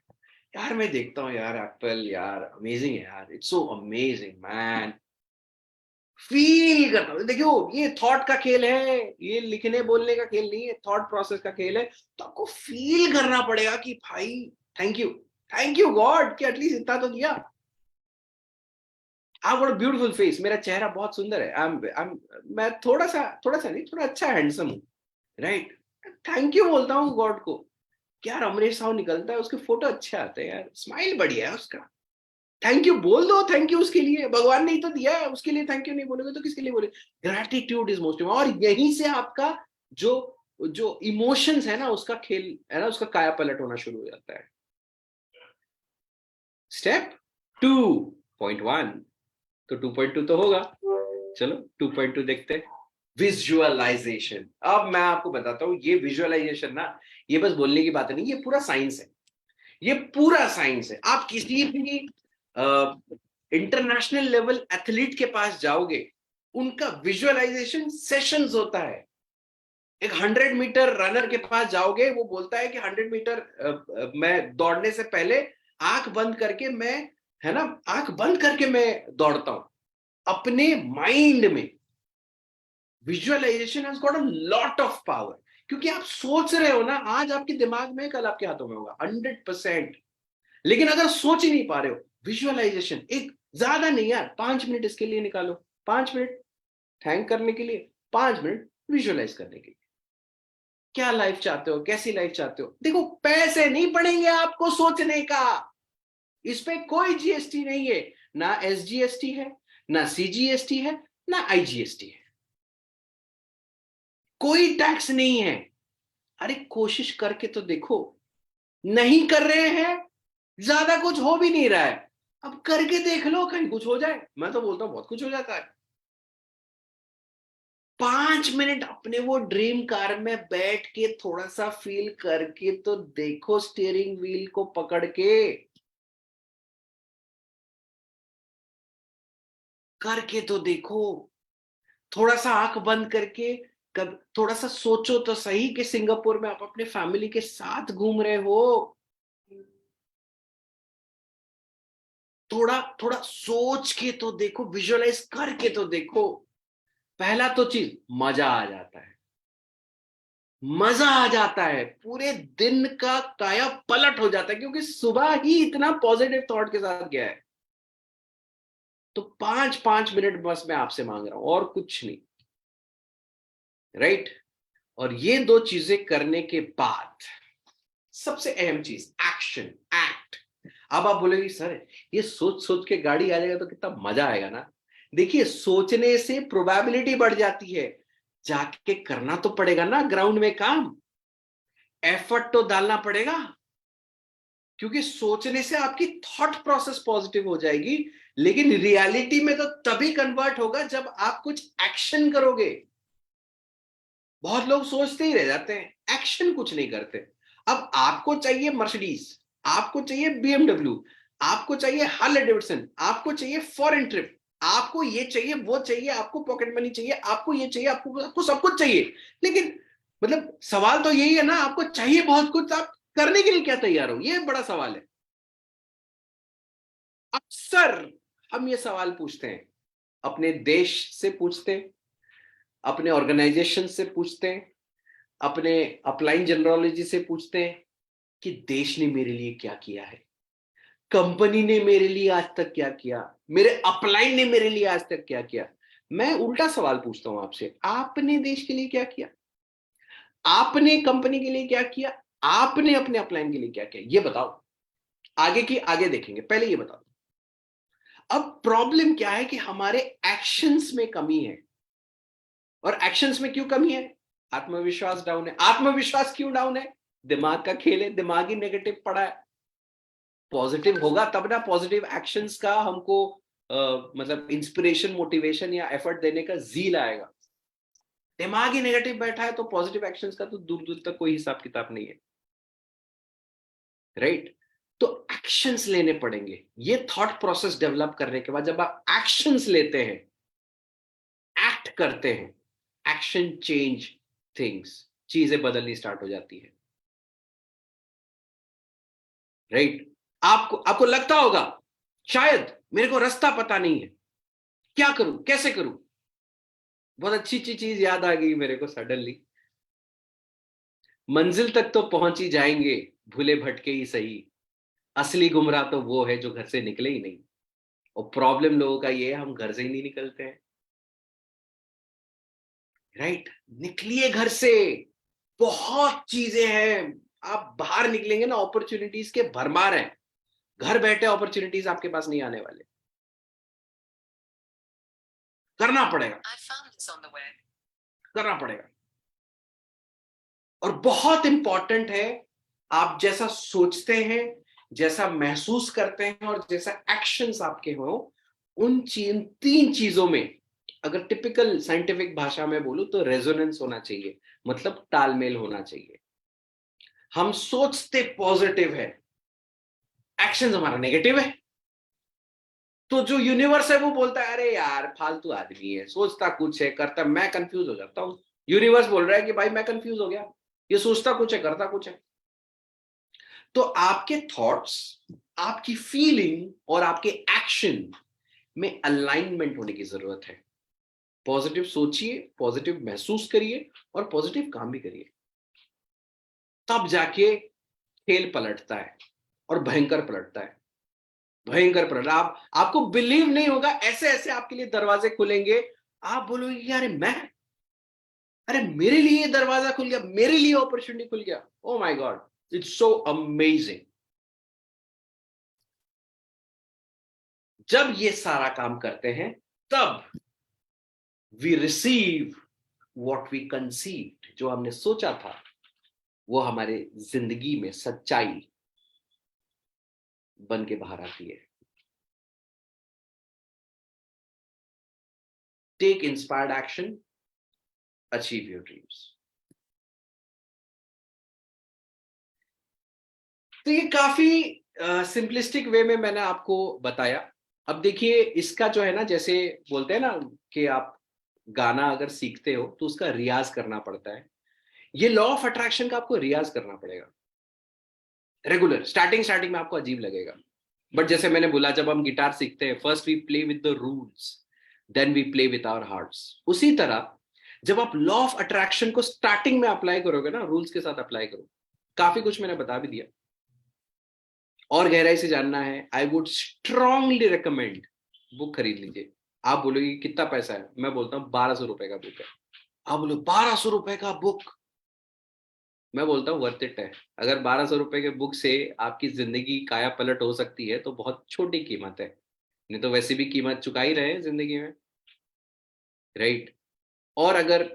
यार, मैं देखता हूँ यार, एप्पल यार अमेजिंग है यार, it's so amazing man, feel करता हूँ। देखियो, ये थॉट का खेल है, ये लिखने बोलने का खेल नहीं है, थॉट प्रोसेस का खेल है। तो आपको फील करना पड़ेगा कि भाई थैंक यू गॉड कि एटलीस्ट इतना तो दिया। आई गॉट अ ब्यूटीफुल फेस, मेरा चेहरा बहुत सुंदर है, मैं थोड़ा सा नहीं, थोड़ा अच्छा हैंडसम हूँ, राइट? थैंक यू बोलता हूँ गॉड को। क्या रमरेश साहू निकलता है, उसके फोटो अच्छे आते हैं यार, स्माइल बढ़िया है उसका, थैंक यू बोल दो। थैंक यू उसके लिए, भगवान ने ही तो दिया है, उसके लिए थैंक यू नहीं बोलोगे तो किसके लिए बोले? ग्रेटिट्यूड इज मोस्ट, और यहीं से आपका जो जो इमोशंस है ना, उसका खेल है ना, उसका काया पलट होना शुरू हो जाता है। स्टेप 2.1, तो 2.2 तो होगा, चलो 2.2 देखते हैं। विजुअलाइजेशन। अब मैं आपको बताता हूं, ये विजुअलाइजेशन ना, ये बस बोलने की बात नहीं, ये पूरा साइंस है, ये पूरा साइंस है। आप किसी भी इंटरनेशनल लेवल एथलीट के पास जाओगे, उनका विजुअलाइजेशन सेशंस होता है। एक 100 मीटर रनर के पास जाओगे, वो बोलता है कि 100 मीटर मैं दौड़ने से पहले आंख बंद करके मैं, है ना, आंख बंद करके मैं दौड़ता हूं अपने माइंड में। Visualization has got a lot of power, क्योंकि आप सोच रहे हो ना, आज आपके दिमाग में, कल आपके हाथों में होगा 100%। लेकिन अगर सोच ही नहीं पा रहे हो, विजुअलाइजेशन एक ज्यादा नहीं यार, 5 मिनट इसके लिए निकालो, 5 मिनट थैंक करने के लिए, 5 मिनट विजुअलाइज करने के लिए। क्या लाइफ चाहते हो, कैसी लाइफ चाहते हो? देखो, पैसे नहीं पड़ेंगे आपको सोचने का, इस पे कोई जीएसटी नहीं है, ना एसजीएसटी है, ना सीजीएसटी है, ना आईजीएसटी है, कोई टैक्स नहीं है। अरे कोशिश करके तो देखो, नहीं कर रहे हैं, ज्यादा कुछ हो भी नहीं रहा है, अब करके देख लो, कहीं कुछ हो जाए। मैं तो बोलता हूं बहुत कुछ हो जाता है। 5 मिनट अपने वो ड्रीम कार में बैठ के थोड़ा सा फील करके तो देखो, स्टीयरिंग व्हील को पकड़ के, करके तो देखो, थोड़ा सा आंख बंद करके, कब थोड़ा सा सोचो तो सही कि सिंगापुर में आप अपने फैमिली के साथ घूम रहे हो। थोड़ा थोड़ा सोच के तो देखो, विजुअलाइज करके तो देखो। पहला तो चीज, मजा आ जाता है, मजा आ जाता है, पूरे दिन का काया पलट हो जाता है, क्योंकि सुबह ही इतना पॉजिटिव थॉट के साथ गया है। तो 5 मिनट बस मैं आपसे मांग रहा हूं, और कुछ नहीं, राइट? और ये 2 चीजें करने के बाद सबसे अहम चीज, एक्शन, एक्ट। अब आप बोलेंगे सर, ये सोच सोच के गाड़ी आ जाएगा तो कितना मजा आएगा ना। देखिए, सोचने से प्रोबेबिलिटी बढ़ जाती है, जाके करना तो पड़ेगा ना ग्राउंड में काम, एफर्ट तो डालना पड़ेगा, क्योंकि सोचने से आपकी थॉट प्रोसेस पॉजिटिव हो जाएगी, लेकिन रियलिटी में तो तभी कन्वर्ट होगा जब आप कुछ एक्शन करोगे। बहुत लोग सोचते ही रह जाते हैं, एक्शन कुछ नहीं करते। अब आपको चाहिए मर्सिडीज, आपको चाहिए बीएमडब्ल्यू, आपको चाहिए हार्ले डेविडसन, आपको चाहिए फॉरेन ट्रिप, आपको ये चाहिए वो चाहिए, आपको पॉकेट मनी चाहिए, आपको ये चाहिए, आपको सब कुछ चाहिए, लेकिन मतलब सवाल तो यही है ना, आपको चाहिए बहुत कुछ, आप करने के लिए क्या तैयार हो, ये बड़ा सवाल है। अक्सर हम ये सवाल पूछते हैं, अपने देश से पूछते हैं, अपने ऑर्गेनाइजेशन से पूछते हैं, अपने अपलाइन जनरोलॉजी से पूछते हैं कि देश ने मेरे लिए क्या किया है, कंपनी ने मेरे लिए आज तक क्या किया, मेरे अपलाइन ने मेरे लिए आज तक क्या किया। मैं उल्टा सवाल पूछता हूं आपसे, आपने देश के लिए क्या किया, आपने कंपनी के लिए क्या किया, आपने अपने अपलाइन के लिए क्या किया, ये बताओ। आगे की आगे देखेंगे, पहले ये बताओ। अब प्रॉब्लम क्या है कि हमारे एक्शंस में कमी है। और एक्शंस में क्यों कमी है? आत्मविश्वास डाउन है। आत्मविश्वास क्यों डाउन है? दिमाग का खेल है, दिमागी नेगेटिव पड़ा है। पॉजिटिव होगा तब ना पॉजिटिव एक्शंस का हमको मतलब इंस्पिरेशन, मोटिवेशन या एफर्ट देने का जील आएगा। दिमाग ही नेगेटिव बैठा है तो पॉजिटिव एक्शंस का तो दूर दूर तक कोई हिसाब किताब नहीं है, राइट? तो एक्शंस लेने पड़ेंगे। ये थॉट प्रोसेस डेवलप करने के बाद जब आप एक्शंस लेते हैं, एक्ट करते हैं, एक्शन चेंज थिंग्स, चीजें बदलनी स्टार्ट हो जाती है, राइट? आपको आपको लगता होगा शायद मेरे को रास्ता पता नहीं है, क्या करूं, कैसे करूं? बहुत अच्छी अच्छी चीज याद आ गई मेरे को सडनली। मंजिल तक तो पहुंच ही जाएंगे, भूले भटके ही सही, असली गुमराह तो वो है जो घर से निकले ही नहीं। और प्रॉब्लम लोगों का ये है, हम घर से ही नहीं निकलते हैं, राइट? निकलिए घर से, बहुत चीजें हैं। आप बाहर निकलेंगे ना, अपॉर्चुनिटीज के भरमार हैं। घर बैठे अपॉर्चुनिटीज आपके पास नहीं आने वाले, करना पड़ेगा, करना पड़ेगा। और बहुत इंपॉर्टेंट है, आप जैसा सोचते हैं, जैसा महसूस करते हैं और जैसा एक्शंस आपके हो, उन तीन चीजों में अगर टिपिकल साइंटिफिक भाषा में बोलूं तो रेजोनेंस होना चाहिए, मतलब तालमेल होना चाहिए। हम सोचते पॉजिटिव है, एक्शंस हमारा नेगेटिव है, तो जो यूनिवर्स है वो बोलता है अरे यार फालतू आदमी है, सोचता कुछ है करता, मैं कंफ्यूज हो जाता हूं। यूनिवर्स बोल रहा है कि भाई मैं कंफ्यूज हो गया, ये सोचता कुछ है करता कुछ है। तो आपके थॉट्स, आपकी फीलिंग और आपके एक्शन में अलाइनमेंट होने की जरूरत है। पॉजिटिव सोचिए, पॉजिटिव महसूस करिए और पॉजिटिव काम भी करिए, तब जाके खेल पलटता है और भयंकर पलटता है, भयंकर पलट। आपको बिलीव नहीं होगा, ऐसे ऐसे आपके लिए दरवाजे खुलेंगे, आप बोलोगे यार मैं, अरे मेरे लिए दरवाजा खुल गया, मेरे लिए अपॉर्चुनिटी खुल गया, oh my God, it's so amazing. जब ये सारा काम करते हैं तब we receive what we conceived, जो हमने सोचा था वो हमारे जिंदगी में सच्चाई बन के बाहर आती है। Take inspired action, achieve your dreams. तो ये काफी सिंपलिस्टिक वे में मैंने आपको बताया। अब देखिए इसका जो है ना, जैसे बोलते हैं ना कि आप गाना अगर सीखते हो तो उसका रियाज करना पड़ता है, ये लॉ ऑफ अट्रैक्शन का आपको रियाज करना पड़ेगा रेगुलर। स्टार्टिंग स्टार्टिंग में आपको अजीब लगेगा, बट जैसे मैंने बोला जब हम गिटार सीखते हैं, first we play with the rules, then we play with our hearts. उसी तरह जब आप लॉ ऑफ अट्रैक्शन को स्टार्टिंग में अप्लाई करोगे ना, रूल्स के साथ अप्लाई करो, काफी कुछ मैंने बता भी दिया। और गहराई से जानना है, I would strongly recommend book खरीद लीजिए। आप बोलोगे कितना पैसा है, मैं बोलता हूँ 1200 रुपए का बुक है। आप बोलो 1200 रुपए का बुक, मैं बोलता हूँ वर्थ इट है। अगर 1200 रुपए के बुक से आपकी जिंदगी काया पलट हो सकती है तो बहुत छोटी कीमत है, नहीं तो वैसे भी कीमत चुका ही रहे हैं जिंदगी में, राइट? और अगर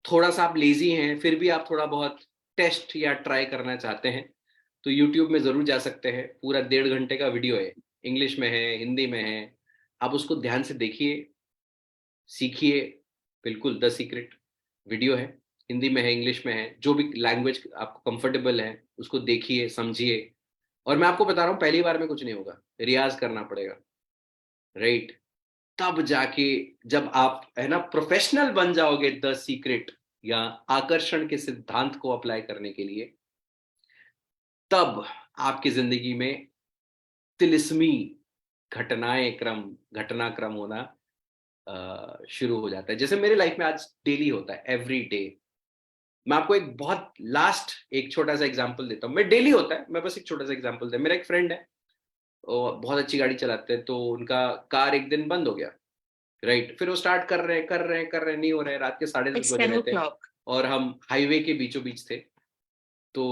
थोड़ा सा आप लेजी हैं, फिर भी आप थोड़ा बहुत टेस्ट या ट्राई करना चाहते हैं, तो यूट्यूब में जरूर जा सकते हैं। पूरा 1.5 घंटे का वीडियो है, इंग्लिश में है, हिंदी में है, आप उसको ध्यान से देखिए, सीखिए। बिल्कुल द सीक्रेट वीडियो है, हिंदी में है, इंग्लिश में है, जो भी लैंग्वेज आपको कंफर्टेबल है उसको देखिए, समझिए। और मैं आपको बता रहा हूँ पहली बार में कुछ नहीं होगा, रियाज करना पड़ेगा, राइट? तब जाके जब आप है ना प्रोफेशनल बन जाओगे द सीक्रेट या आकर्षण के सिद्धांत को अप्लाई करने के लिए, तब आपकी जिंदगी में तिलिस्मी घटनाक्रम होना शुरू हो जाता है। जैसे मेरे लाइफ में आज डेली होता है, एवरी डे। मैं आपको एक बहुत लास्ट एक छोटा सा एग्जांपल देता हूँ। मैं डेली होता है, मैं बस एक छोटा सा एग्जांपल दे। मेरा एक फ्रेंड है, वो बहुत अच्छी गाड़ी चलाते हैं, तो उनका कार एक दिन बंद हो गया, राइट। फिर वो स्टार्ट कर रहे हैं, नहीं हो रहे, रात के 10:30 It's बज 10 रहे थे o'clock. और हम हाईवे के बीचों बीच थे। तो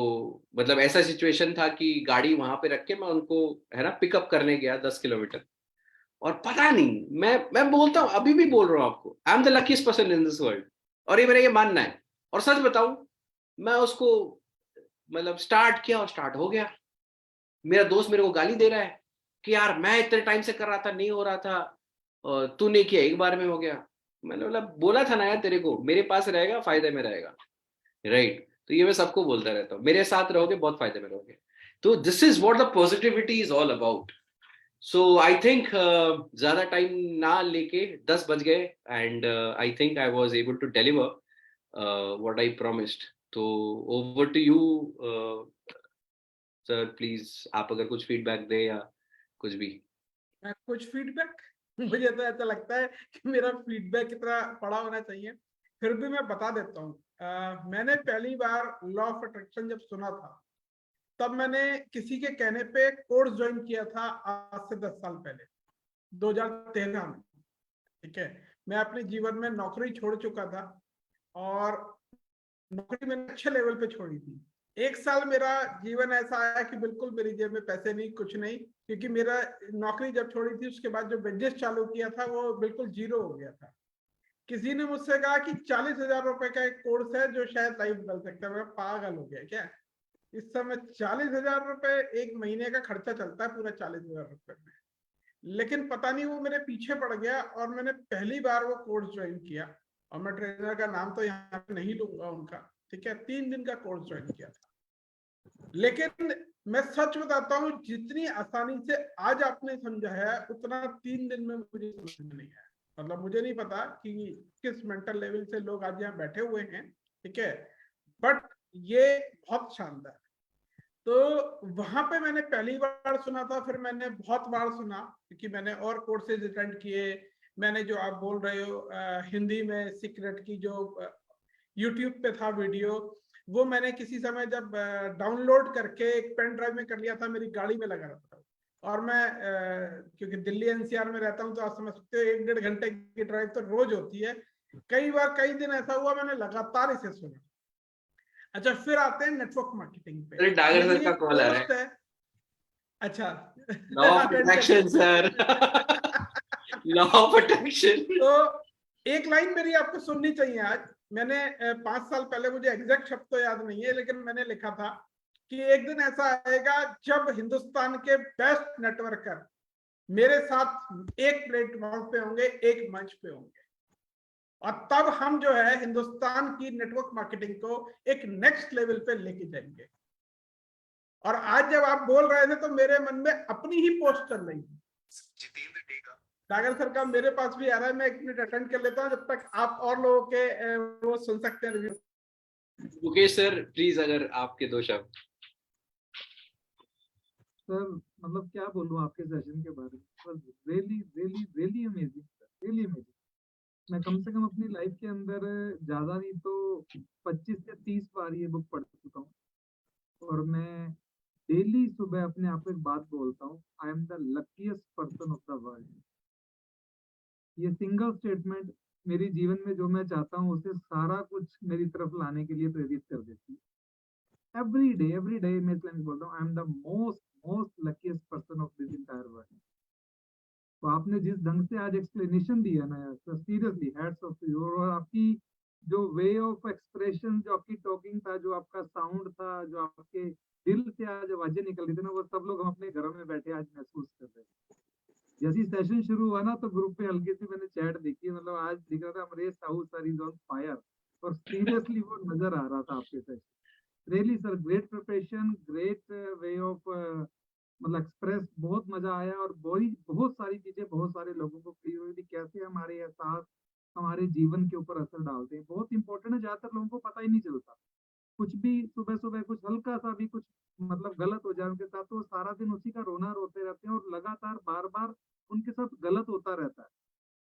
मतलब ऐसा सिचुएशन था कि गाड़ी वहां पे रख के मैं उनको, है ना, पिकअप करने गया 10 किलोमीटर। और पता नहीं, मैं बोलता हूँ, अभी भी बोल रहा हूँ आपको, I am the luckiest person in this world. और ये मेरा ये मानना है। और सच बताऊं, मैं उसको मतलब स्टार्ट किया और स्टार्ट हो गया। मेरा दोस्त मेरे को गाली दे रहा है कि यार मैं इतने टाइम से कर रहा था, नहीं हो रहा था, और तूने किया एक बार में हो गया। मैंने बोला था ना यार तेरे को, मेरे पास रहेगा फायदे में रहेगा, राइट। तो ये मैं सबको बोलता रहता हूँ, मेरे साथ रहोगे बहुत फायदे में रहोगे। तो this is what the positivity is all about. So I think ज्यादा टाइम ना लेके 10 बज गए, and I think I was able to deliver what I promised. तो over to you sir, please आप अगर कुछ फीडबैक दे या कुछ भी। कुछ फीडबैक मुझे तो ऐसा लगता है कि मेरा फीडबैक इतना बड़ा होना चाहिए, फिर भी मैं बता देता हूँ। मैंने पहली बार लॉ ऑफ अट्रैक्शन जब सुना था, तब मैंने किसी के कहने पे कोर्स ज्वाइन किया था आज से 10 साल पहले, 2013 में। ठीक है, मैं अपने जीवन में नौकरी छोड़ चुका था और नौकरी मैंने अच्छे लेवल पे छोड़ी थी। 1 साल मेरा जीवन ऐसा आया कि बिल्कुल मेरी जेब में पैसे नहीं, कुछ नहीं, क्योंकि मेरा नौकरी जब छोड़ी थी उसके बाद जो बिजनेस चालू किया था वो बिल्कुल जीरो हो गया था। किसी ने मुझसे कहा कि 40,000 रुपए का एक कोर्स है जो शायद लाइफ बदल सकता है। मैं पागल हो गया क्या? इस समय 40,000 रुपए एक महीने का खर्चा चलता है पूरा 40,000 रुपए में। लेकिन पता नहीं वो मेरे पीछे पड़ गया और मैंने पहली बार वो कोर्स ज्वाइन किया। और मैं ट्रेनर का नाम तो यहाँ पे नहीं लूंगा उनका, ठीक है। 3 दिन का कोर्स ज्वाइन किया था। लेकिन मैं सच बताता हूँ, जितनी आसानी से आज आपने समझाया उतना 3 दिन में मुझे समझ में नहीं आया। मतलब मुझे नहीं पता कि किस मेंटल लेवल से लोग आज यहाँ बैठे हुए हैं, ठीक है, बट ये बहुत शानदार है। तो वहां पे मैंने पहली बार सुना था, फिर मैंने बहुत बार सुना क्योंकि मैंने और कोर्सेज अटेंड किए। मैंने जो आप बोल रहे हो हिंदी में सीक्रेट की जो यूट्यूब पे था वीडियो, वो मैंने किसी समय जब डाउनलोड करके एक पेन ड्राइव में कर लिया था, मेरी गाड़ी में लगा रखा था। और मैं क्योंकि दिल्ली एनसीआर में रहता हूँ तो आप समझ सकते हो 1-1.5 घंटे की ड्राइव तो रोज होती है। कई बार कई दिन ऐसा हुआ मैंने लगातार इसे सुना। अच्छा, फिर आते हैं नेटवर्क मार्केटिंग पे। अरे डागर सर मेरी का एक कॉल आ रहा पोस्ट है। अच्छा, law of attraction sir. Law of attraction. तो एक लाइन मेरी आपको सुननी चाहिए आज। मैंने 5 साल पहले, मुझे एग्जैक्ट शब्द तो याद नहीं है, लेकिन मैंने लिखा था कि एक दिन ऐसा आएगा जब हिंदुस्तान के बेस्ट नेटवर्कर मेरे साथ एक प्लेटफॉर्म पे होंगे, एक मंच पे होंगे, और तब हम जो है हिंदुस्तान की नेटवर्क मार्केटिंग को एक नेक्स्ट लेवल पे लेके जाएंगे। और आज जब आप बोल रहे थे तो मेरे मन में अपनी ही पोस्ट चल रही थी। डागर सर का मेरे पास भी आ रहा है, मैं 1 मिनट अटेंड कर लेता हूँ जब तक आप और लोगों के वो सुन सकते हैं रिव्यू। मुकेश सर प्लीज, अगर आपके 2 शब्द। सर मतलब क्या बोलूं आपके सेशन के बारे में, really really really amazing, really amazing. मैं कम से कम अपनी लाइफ के अंदर ज्यादा नहीं तो 25 से 30 बार ये बुक पढ़ चुका हूँ। और मैं डेली सुबह अपने आप को एक बात बोलता हूँ, I am the luckiest person of the world. ये सिंगल स्टेटमेंट मेरे जीवन में जो मैं चाहता हूँ उसे सारा कुछ मेरी तरफ लाने के लिए प्रेरित कर देती है। एवरी डे मैं इसलिए बोलता हूँ, I am the most luckiest person of this entire world. तो आपने जिस ढंग से आज एक्सप्लेनेशन दिया ना यार sir, seriously hats off to you. और आपकी जो वे ऑफ एक्सप्रेशन, जो आपकी टॉकिंग था, जो आपका साउंड था, जो आपके दिल से आज आवाजें निकल रही थी ना, वो सब लोग हम अपने घरों में बैठे आज महसूस कर रहे हैं। जैसे सेशन शुरू हुआ ना तो ग्रुप पे हल्की सी मैंने चैट देखी, मतलब आज दिख रहा था Amrish Sahu sir is on fire. और सीरियसली वो नजर आ रहा था आपके session. Really sir, great preparation, great way of मतलब एक्सप्रेस, बहुत मजा आया। और बहुत सारी चीजें बहुत सारे लोगों को क्लियर हुई थी, कैसे हमारे एहसास हमारे जीवन के ऊपर असर डालते हैं। बहुत इंपॉर्टेंट है, ज्यादातर लोगों को पता ही नहीं चलता। कुछ भी सुबह सुबह कुछ हल्का सा भी कुछ मतलब गलत हो जाए उनके साथ, तो वो सारा दिन उसी का रोना रोते रहते हैं और लगातार बार बार उनके साथ गलत होता रहता है,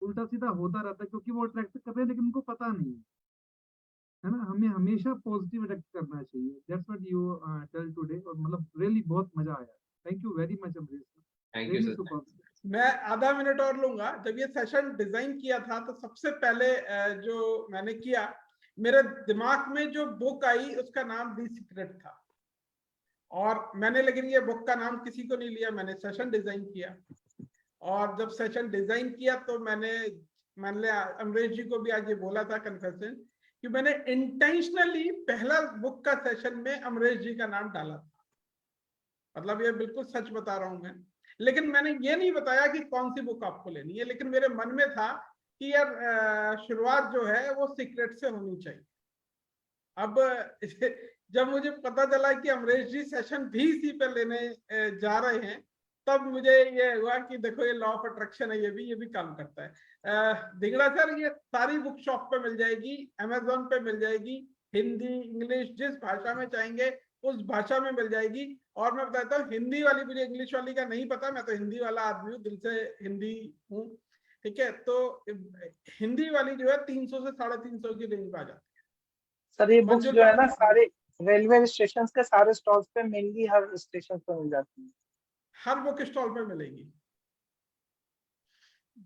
उल्टा सीधा होता रहता है, क्योंकि वो अट्रैक्ट कर रहे हैं लेकिन उनको पता नहीं है ना। हमें हमेशा पॉजिटिव अट्रैक्ट करना चाहिए। That's what you tell today, और मतलब रियली बहुत मजा आया। Thank you very much Amrish, thank you really sir. Super. मैं आधा मिनट और लूंगा। जब ये सेशन डिजाइन किया था तो सबसे पहले जो मैंने किया, मेरे दिमाग में जो बुक आई उसका नाम दी सीक्रेट था, और मैंने लेकिन ये बुक का नाम किसी को नहीं लिया, मैंने सेशन डिजाइन किया। और जब सेशन डिजाइन किया तो मैंने अमरीश जी को भी आज ये बोला था कन्फेशन, कि मैंने इंटेंशनली पहला बुक का सेशन में अमरीश जी का नाम डाला था। मतलब ये बिल्कुल सच बता रहा हूं मैं। लेकिन मैंने ये नहीं बताया कि कौन सी बुक आपको लेनी है, लेकिन मेरे मन में था कि यार शुरुआत जो है वो सीक्रेट से होनी चाहिए। अब जब मुझे पता चला कि अमरीश जी सेशन भी इसी पे लेने जा रहे हैं, तब मुझे ये हुआ कि देखो ये लॉ ऑफ अट्रैक्शन है, ये भी काम करता है। धिंगड़ा सर, ये सारी बुक शॉप पे मिल जाएगी, अमेजोन पे मिल जाएगी, हिंदी इंग्लिश जिस भाषा में चाहेंगे उस भाषा में मिल जाएगी। और मैं बताता हूँ, हिंदी वाली, मुझे इंग्लिश वाली का नहीं पता, मैं तो हिंदी वाला आदमी हूँ, दिल से हिंदी हूँ, ठीक है। तो हिंदी वाली जो है 300 से 350 की रेंज में आ जाती है। सर ये बुक्स मंजुल जो है ना भाई, सारे रेलवे स्टेशन के सारे स्टॉल्स पे, मेनली हर स्टेशन पे मिल जाती है। हर बुक स्टॉल पे मिलेगी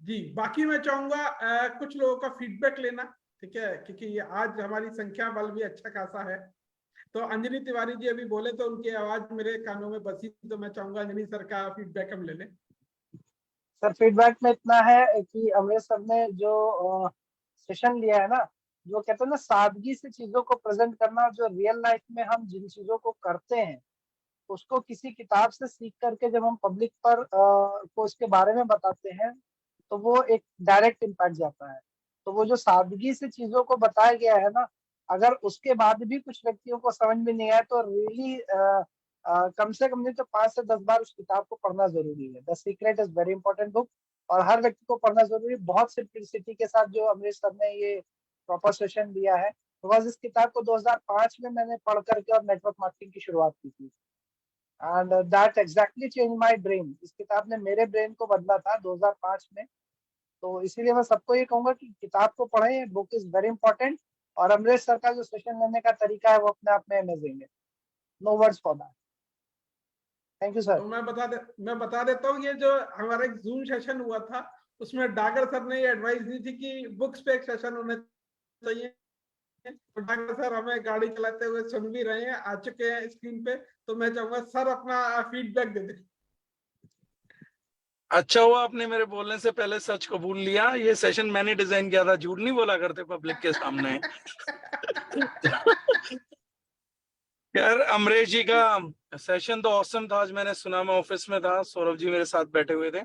जी। बाकी मैं चाहूंगा कुछ लोगों का फीडबैक लेना, ठीक है, क्योंकि ये आज हमारी संख्या बल भी अच्छा खासा है। तो अंजलि तिवारी जी अभी बोले तो उनकी आवाज मेरे कानों में बसी, तो मैं चाहूंगा अंजलि सर का फीडबैक हम ले लें। सर फीडबैक में इतना है कि अमरीश सर ने जो सेशन लिया है ना, जो कहते हैं ना सादगी से चीजों को प्रेजेंट करना, जो रियल लाइफ में हम जिन चीजों को करते हैं उसको किसी किताब से सीख करके जब हम पब्लिक पर को इसके बारे में बताते हैं तो वो एक डायरेक्ट इम्पैक्ट जाता है। तो वो जो सादगी से चीजों को बताया गया है ना, अगर उसके बाद भी कुछ व्यक्तियों को समझ में नहीं आया तो रियली कम से कम नहीं तो 5 से 10 बार उस किताब को पढ़ना जरूरी है। The secret is very important book, और हर व्यक्ति को पढ़ना जरूरी है। बहुत सिंपलिसिटी के साथ जो अमरीश सर ने ये प्रॉपर सेशन दिया है, बिकॉज इस किताब को 2005 में मैंने पढ़ करके और नेटवर्क मार्केटिंग की शुरुआत की थी, and that exactly change my brain. इस किताब ने मेरे ब्रेन को बदला था 2005 में। तो इसीलिए मैं सबको ये कहूंगा कि किताब को पढ़ें, बुक इज वेरी इंपॉर्टेंट। और अमरीश सर का जो सेशन लेने का तरीका है वो अपने आप में अमेजिंग है। No words for that. Thank you sir. तो मैं बता देता हूँ, ये जो हमारा एक जूम सेशन हुआ था उसमें डागर सर ने ये एडवाइस दी थी कि बुक्स पे एक सेशन होना चाहिए। तो डागर सर हमें गाड़ी चलाते हुए सुन भी रहे हैं, आ चुके हैं स्क्रीन पे, तो मैं चाहूंगा सर अपना फीडबैक दे दें। अच्छा हुआ आपने मेरे बोलने से पहले सच कबूल लिया। ये सेशन मैंने डिजाइन किया था, झूठ नहीं बोला करते पब्लिक के सामने। यार अमरीश जी का सेशन तो ऑसम था। आज मैंने सुना, मैं ऑफिस में था, सौरभ जी मेरे साथ बैठे हुए थे,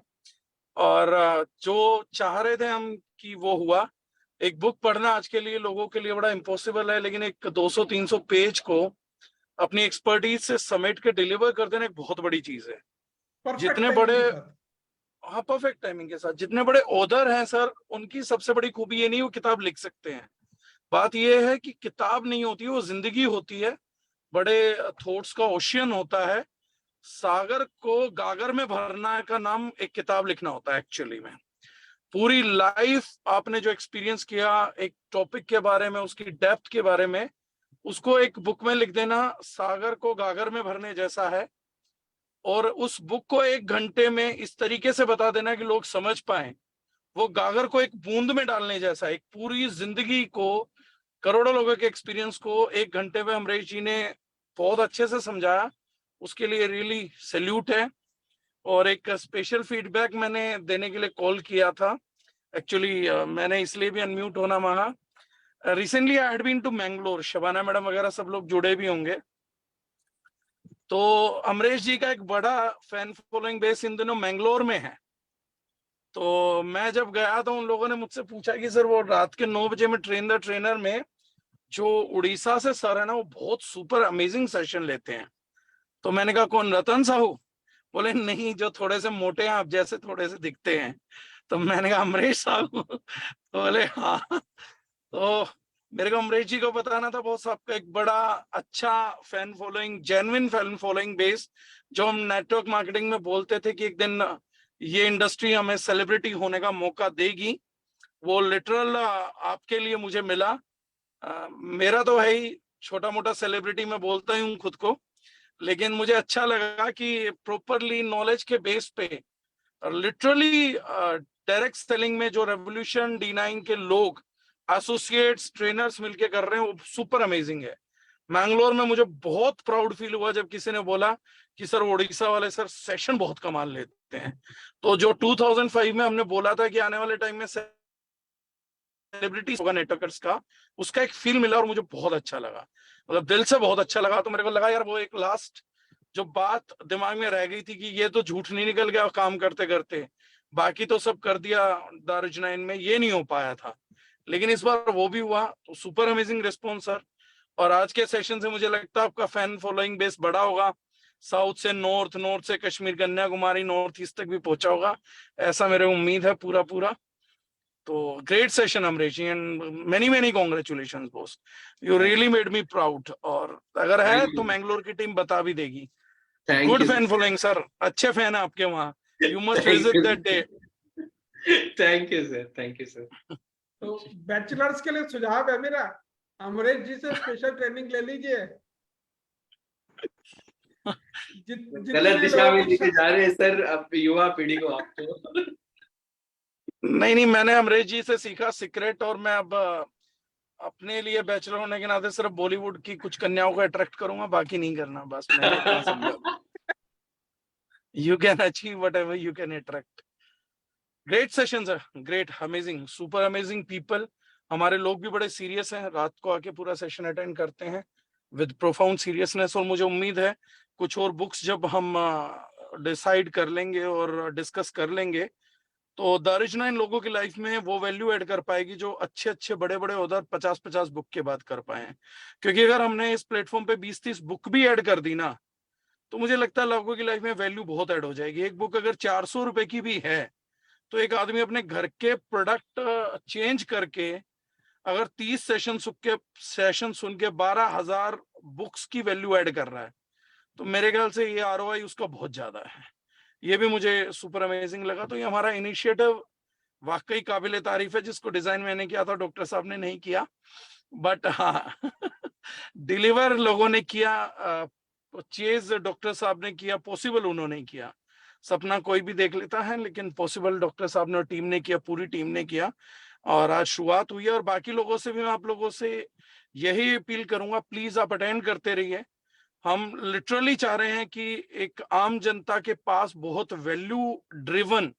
और जो चाह रहे थे हम कि वो हुआ। एक बुक पढ़ना आज के लिए लोगों के लिए बड़ा इम्पॉसिबल है, लेकिन एक 200-300 पेज को अपनी एक्सपर्टीज से समेट के डिलीवर कर देना एक बहुत बड़ी चीज है। परफेक्ट जितने टाइमिंग बड़े, के साथ। हाँ परफेक्ट टाइमिंग के साथ, जितने बड़े ऑथर हैं सर, उनकी सबसे बड़ी खूबी ये नहीं वो किताब लिख सकते हैं, बात ये है कि किताब नहीं होती, वो जिंदगी होती है। बड़े थॉट्स का ओशियन होता है। सागर को गागर में भरना का नाम एक किताब लिखना होता है एक्चुअली में। पूरी लाइफ आपने जो एक्सपीरियंस किया एक टॉपिक के बारे में, उसकी डेप्थ के बारे में, उसको एक बुक में लिख देना सागर को गागर में भरने जैसा है। और उस बुक को 1 घंटे में इस तरीके से बता देना कि लोग समझ पाए, वो गागर को एक बूंद में डालने जैसा। एक पूरी जिंदगी को, करोड़ों लोगों के एक्सपीरियंस को 1 घंटे में अमरीश जी ने बहुत अच्छे से समझाया। उसके लिए रियली सैल्यूट है। और एक स्पेशल फीडबैक मैंने देने के लिए कॉल किया था। एक्चुअली मैंने इसलिए भी अनम्यूट होना मांगा। Recently I had been to Mangalore, Shabana madam वगैरह सब लोग जुड़े भी होंगे। तो अमरीश जी का एक बड़ा फैन फॉलोइंग बेस इन दिनों मैंगलोर में है। तो मैं जब गया तो उन लोगों ने मुझसे पूछा कि सर वो रात के 9 बजे में ट्रेन द ट्रेनर में जो उड़ीसा से सर है ना, वो बहुत सुपर अमेजिंग सेशन लेते हैं। तो मैंने कहा कौन, रतन साहू? बोले नहीं, जो थोड़े से मोटे हैं आप जैसे, थोड़े से दिखते हैं। तो मैंने कहा अमरीश साहू? तो बोले हाँ। तो मेरे को अमरीश जी को बताना था, बॉस आपका एक बड़ा अच्छा fan following, genuine fan following base, जो हम नेटवर्क मार्केटिंग में बोलते थे कि एक दिन ये इंडस्ट्री हमें सेलिब्रिटी होने का मौका देगी, वो लिटरल आपके लिए मुझे मिला। मेरा तो है ही छोटा मोटा सेलिब्रिटी, मैं बोलता ही हूँ खुद को, लेकिन मुझे अच्छा लगा कि प्रॉपरली नॉलेज के बेस पे लिटरली डायरेक्ट सेलिंग में जो रेवोल्यूशन D9 के लोग एसोसिएट्स ट्रेनर्स मिलके कर रहे हैं वो सुपर अमेजिंग है। मैंगलोर में मुझे बहुत प्राउड फील हुआ जब किसी ने बोला कि सर उड़ीसा वाले सर सेशन बहुत कमाल लेते हैं। तो जो 2005 में हमने बोला था कि आने वाले टाइम में सेलिब्रिटी होगा नेटवर्कर्स का, उसका एक फील मिला और मुझे बहुत अच्छा लगा, मतलब दिल से बहुत अच्छा लगा। तो मेरे को लगा यार वो एक लास्ट जो बात दिमाग में रह गई थी कि ये तो झूठ नहीं निकल गया काम करते करते, बाकी तो सब कर दिया दारुज9 में, ये नहीं हो पाया था, लेकिन इस बार वो भी हुआ। तो सुपर अमेजिंग रिस्पॉन्स सर। और आज के सेशन से मुझे लगता है आपका फैन फॉलोइंग बेस बड़ा होगा, साउथ से नॉर्थ, नॉर्थ से कश्मीर, कन्याकुमारी, नॉर्थ ईस्ट तक भी पहुंचा होगा, ऐसा मेरे उम्मीद है पूरा पूरा। तो great session Amrish ji, and many congratulation boss, you really made me proud. और अगर है तो मैंगलोर की टीम बता भी देगी। गुड फैन फॉलोइंग सर, अच्छे फैन है आपके वहाँ, you must visit that day. Thank you sir, thank you sir. तो बैचलर्स के लिए सुझाव है मेरा, अमरीश जी से स्पेशल ट्रेनिंग ले लीजिए। गलत दिशा में लेके जा रहे हैं सर अब युवा पीढ़ी को आप तो। नहीं, मैंने अमरीश जी से सीखा सीक्रेट, और मैं अब अपने लिए बैचलर होने के नाते सिर्फ बॉलीवुड की कुछ कन्याओं को अट्रैक्ट करूंगा, बाकी नहीं करना, बस मैंने इतना समझा। You can achieve whatever you can attract. Great session sir, great, amazing, super amazing people. हमारे लोग भी बड़े सीरियस हैं, रात को आके पूरा सेशन अटेंड करते हैं विद प्रोफाउंड सीरियसनेस। और मुझे उम्मीद है कुछ और बुक्स जब हम डिसाइड कर लेंगे और डिस्कस कर लेंगे तो दारुज9 लोगों की लाइफ में वो वैल्यू ऐड कर पाएगी जो अच्छे अच्छे बड़े बड़े उधर 50-50 बुक के बाद कर पाए हैं। क्योंकि अगर हमने इस प्लेटफॉर्म पे 20-30 बुक भी ऐड कर दी ना, तो मुझे लगता है लोगों की लाइफ में वैल्यू बहुत ऐड हो जाएगी। एक बुक अगर 400 रुपए की भी है तो एक आदमी अपने घर के प्रोडक्ट चेंज करके अगर 30 सेशन सुन के 12,000 बुक्स की वैल्यू ऐड कर रहा है, तो मेरे ख्याल से ये ROI उसका बहुत ज्यादा है। ये भी मुझे सुपर अमेजिंग लगा। तो ये हमारा इनिशिएटिव वाकई काबिल तारीफ है, जिसको डिजाइन मैंने किया था, डॉक्टर साहब ने नहीं किया, बट हाँ डिलीवर लोगों ने किया, चेज डॉक्टर साहब ने किया, पॉसिबल उन्होंने किया। सपना कोई भी देख लेता है, लेकिन पॉसिबल डॉक्टर साहब ने और टीम ने किया, पूरी टीम ने किया। और आज शुरुआत हुई है। और बाकी लोगों से भी मैं आप लोगों से यही अपील करूंगा, प्लीज आप अटेंड करते रहिए। हम लिटरली चाह रहे हैं कि एक आम जनता के पास बहुत वैल्यू ड्रिवन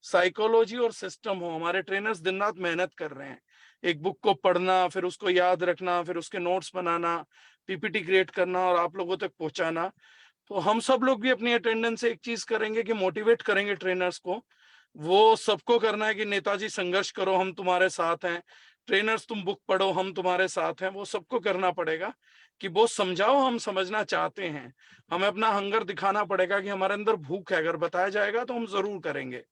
साइकोलॉजी और सिस्टम हो। हमारे ट्रेनर्स दिन रात मेहनत कर रहे हैं, एक बुक को पढ़ना, फिर उसको याद रखना, फिर उसके नोट्स बनाना, PPT क्रिएट करना और आप लोगों तक पहुंचाना। तो हम सब लोग भी अपनी अटेंडेंस से एक चीज करेंगे कि मोटिवेट करेंगे ट्रेनर्स को। वो सबको करना है कि नेताजी संघर्ष करो, हम तुम्हारे साथ हैं, ट्रेनर्स तुम बुक पढ़ो, हम तुम्हारे साथ हैं। वो सबको करना पड़ेगा कि वो समझाओ, हम समझना चाहते हैं, हमें अपना हंगर दिखाना पड़ेगा कि हमारे अंदर भूख है, अगर बताया जाएगा तो हम जरूर करेंगे।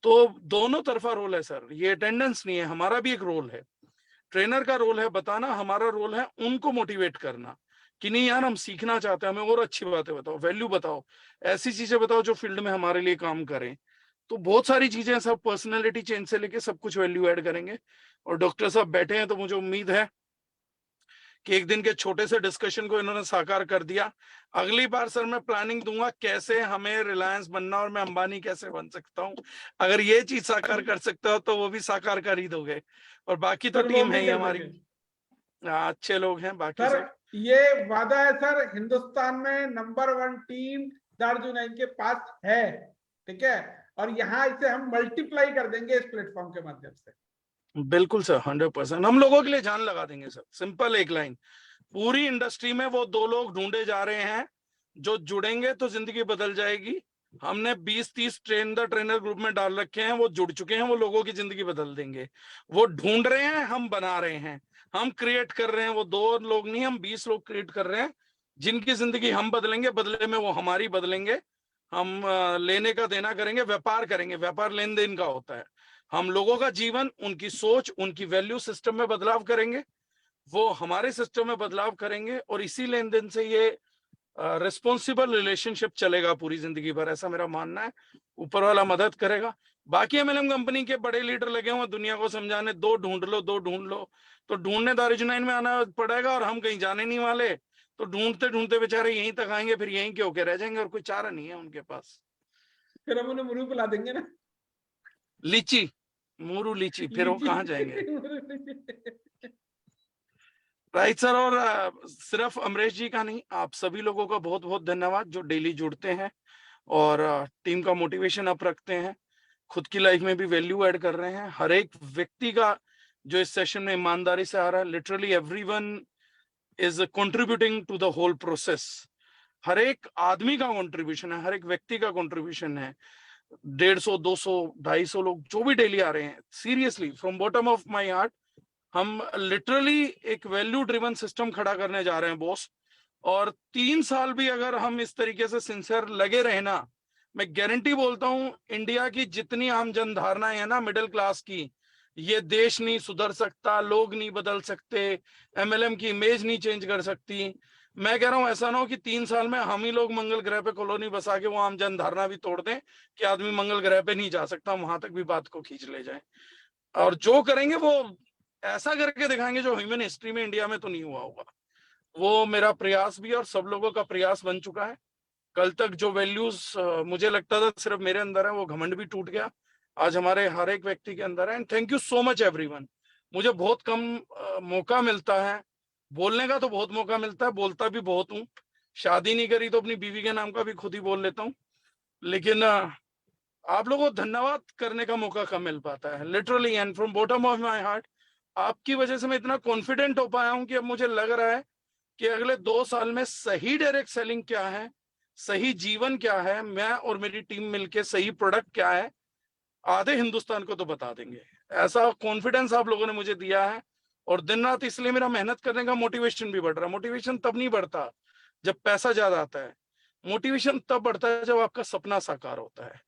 तो दोनों तरफा रोल है सर, ये अटेंडेंस नहीं है, हमारा भी एक रोल है, ट्रेनर का रोल है बताना, हमारा रोल है उनको मोटिवेट करना कि नहीं यार हम सीखना चाहते हैं, हमें और अच्छी बातें बताओ, वैल्यू बताओ, ऐसी चीजें बताओ जो फील्ड में हमारे लिए काम करें। तो बहुत सारी चीजें, सब पर्सनैलिटी चेंज से लेके सब कुछ वैल्यू ऐड करेंगे। और डॉक्टर साहब बैठे हैं तो मुझे उम्मीद है कि एक दिन के छोटे से डिस्कशन को इन्होंने साकार कर दिया। अगली बार सर मैं प्लानिंग दूंगा कैसे हमें रिलायंस बनना और मैं अंबानी कैसे बन सकता हूँ। अगर ये चीज साकार कर सकते हो तो वो भी साकार कर ही दोगे। और बाकी तो टीम है ही हमारी, अच्छे लोग हैं बाकी सर। सब। ये वादा है सर, हिंदुस्तान में नंबर 1 टीम दारुज9 के पास है, ठीक है, और यहाँ इसे हम मल्टीप्लाई कर देंगे इस प्लेटफॉर्म के माध्यम से। बिल्कुल सर, 100% हम लोगों के लिए जान लगा देंगे सर। सिंपल एक लाइन, पूरी इंडस्ट्री में वो 2 लोग ढूंढे जा रहे हैं जो जुड़ेंगे तो जिंदगी बदल जाएगी। हमने 20-30 ट्रेनर ग्रुप में डाल रखे हैं, वो जुड़ चुके हैं, वो लोगों की जिंदगी बदल देंगे। वो ढूंढ रहे हैं, हम बना रहे हैं, हम क्रिएट कर रहे हैं। वो 2 लोग नहीं, हम 20 लोग क्रिएट कर रहे हैं जिनकी जिंदगी हम बदलेंगे, बदले में वो हमारी बदलेंगे। हम लेने का देना करेंगे, व्यापार करेंगे, व्यापार लेन देन का होता है। हम लोगों का जीवन, उनकी सोच, उनकी वैल्यू सिस्टम में बदलाव करेंगे, वो हमारे सिस्टम में बदलाव करेंगे और इसी लेन देन से ये रिस्पॉन्सिबल रिलेशनशिप चलेगा पूरी जिंदगी भर, ऐसा मेरा मानना है। ऊपर वाला मदद करेगा। बाकी एमएलएम कंपनी के बड़े लीडर लगे हुए दुनिया को समझाने, दो ढूंढ लो, तो ढूंढने दारुजनाइन में आना पड़ेगा और हम कहीं जाने नहीं वाले, तो ढूंढते ढूंढते बेचारे यहीं तक आएंगे, फिर यहीं के होके रह जाएंगे और कोई चारा नहीं है उनके पास। फिर हम उन्हें मुरू पिला देंगे ना, लीची, मोरू लीची, फिर वो कहाँ जाएंगे। Right sir. और सिर्फ अमरीश जी का नहीं, आप सभी लोगों का बहुत बहुत धन्यवाद जो डेली जुड़ते हैं और टीम का मोटिवेशन अप रखते हैं, खुद की लाइफ में भी वैल्यू ऐड कर रहे हैं। हर एक व्यक्ति का जो इस सेशन में ईमानदारी से आ रहा है, literally everyone is contributing to the whole process. हर एक आदमी का कंट्रीब्यूशन है, हर एक व्यक्ति का कंट्रीब्यूशन है। 150, 200, 250 लोग जो भी डेली आ रहे हैं, seriously from bottom of my heart हम लिटरली एक वैल्यू ड्रिवन सिस्टम खड़ा करने जा रहे हैं बॉस। और 3 साल भी अगर हम इस तरीके से सिंसियर लगे रहे ना, मैं गारंटी बोलता हूं इंडिया की जितनी आम जन धारणाएं है ना मिडिल क्लास की, ये देश नहीं सुधर सकता, लोग नहीं बदल सकते, एमएलएम की इमेज नहीं चेंज कर सकती। मैं कह रहा हूं ऐसा ना हो कि 3 साल में हम ही लोग मंगल ग्रह पे कॉलोनी बसा के वो आम जन धारणा भी तोड़ दें कि आदमी मंगल ग्रह पे नहीं जा सकता, वहां तक भी बात को खींच ले जाए। और जो करेंगे वो ऐसा करके दिखाएंगे जो ह्यूमन हिस्ट्री में इंडिया में तो नहीं हुआ होगा। वो मेरा प्रयास भी और सब लोगों का प्रयास बन चुका है। कल तक जो वैल्यूज मुझे लगता था सिर्फ मेरे अंदर है, वो घमंड भी टूट गया, आज हमारे हर एक व्यक्ति के अंदर है। And thank you so much everyone. मुझे बहुत कम मौका मिलता है बोलने का, तो बहुत मौका मिलता है, बोलता भी बहुत हूँ। शादी नहीं करी तो अपनी बीवी के नाम का भी खुद ही बोल लेता हूँ, लेकिन आप लोगों को धन्यवाद करने का मौका कम मिल पाता है, literally and from bottom of my heart. आपकी वजह से मैं इतना कॉन्फिडेंट हो पाया हूं कि अब मुझे लग रहा है कि अगले 2 साल में सही डायरेक्ट सेलिंग क्या है, सही जीवन क्या है, मैं और मेरी टीम मिलके सही प्रोडक्ट क्या है, आधे हिंदुस्तान को तो बता देंगे। ऐसा कॉन्फिडेंस आप लोगों ने मुझे दिया है और दिन रात इसलिए मेरा मेहनत करने का मोटिवेशन भी बढ़ रहा है। मोटिवेशन तब नहीं बढ़ता जब पैसा ज्यादा आता है, मोटिवेशन तब बढ़ता है जब आपका सपना साकार होता है।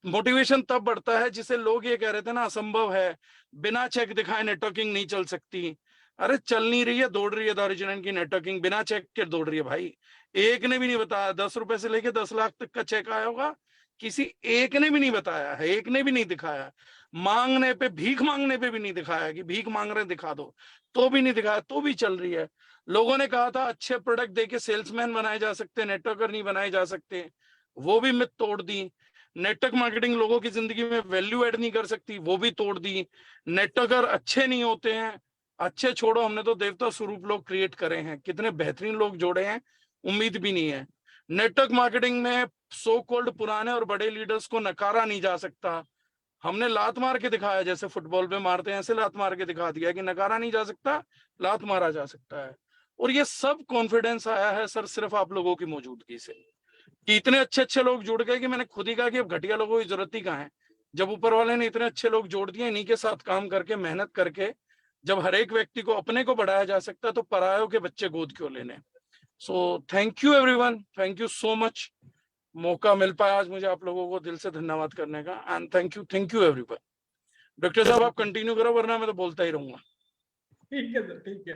मोटिवेशन तब बढ़ता है जिसे लोग ये कह रहे थे ना असंभव है, बिना चेक दिखाए नेटवर्किंग नहीं चल सकती। अरे चल नहीं रही है, दौड़ रही है दारुजनाइन की नेटवर्किंग, बिना चेक के दौड़ रही है भाई। एक ने भी नहीं बताया, 10 रुपए से लेके 10 लाख तक का चेक आया होगा, किसी एक ने भी नहीं बताया है, एक ने भी नहीं दिखाया। मांगने पे, भीख मांगने पे भी नहीं दिखाया कि भीख मांग रहे दिखा दो, तो भी नहीं दिखाया, तो भी चल रही है। लोगों ने कहा था अच्छे प्रोडक्ट देके सेल्समैन बनाए जा सकते, नेटवर्कर नहीं बनाए जा सकते, वो भी मिथ तोड़ दी। नेटवर्क मार्केटिंग लोगों की जिंदगी में वैल्यू ऐड नहीं कर सकती, वो भी तोड़ दी। नेटवर्कर अच्छे नहीं होते हैं, अच्छे छोड़ो, हमने तो देवता स्वरूप लोग क्रिएट करे हैं, कितने बेहतरीन लोग जोड़े हैं, उम्मीद भी नहीं है। नेटवर्क मार्केटिंग में सो कॉल्ड पुराने और बड़े लीडर्स को नकारा नहीं जा सकता। हमने लात मार के दिखाया, जैसे फुटबॉल पे मारते हैं ऐसे लात मार के दिखा दिया कि नकारा नहीं जा सकता, लात मारा जा सकता है। और ये सब कॉन्फिडेंस आया है सर सिर्फ आप लोगों की मौजूदगी से, कि इतने अच्छे अच्छे लोग जुड़ गए कि मैंने खुद ही कहा कि अब घटिया लोगों की जरूरत ही कहाँ है, जब ऊपर वाले ने इतने अच्छे लोग जोड़ दिए। इन्हीं के साथ काम करके, मेहनत करके जब हर एक व्यक्ति को अपने को बढ़ाया जा सकता है, तो परायों के बच्चे गोद क्यों लेने। So thank you everyone, thank you so much. मौका मिल पाया आज मुझे आप लोगों को दिल से धन्यवाद करने का, and thank you everyone. Doctor साहब आप कंटिन्यू करो, वरना मैं तो बोलता ही रहूंगा। ठीक है सर, ठीक है।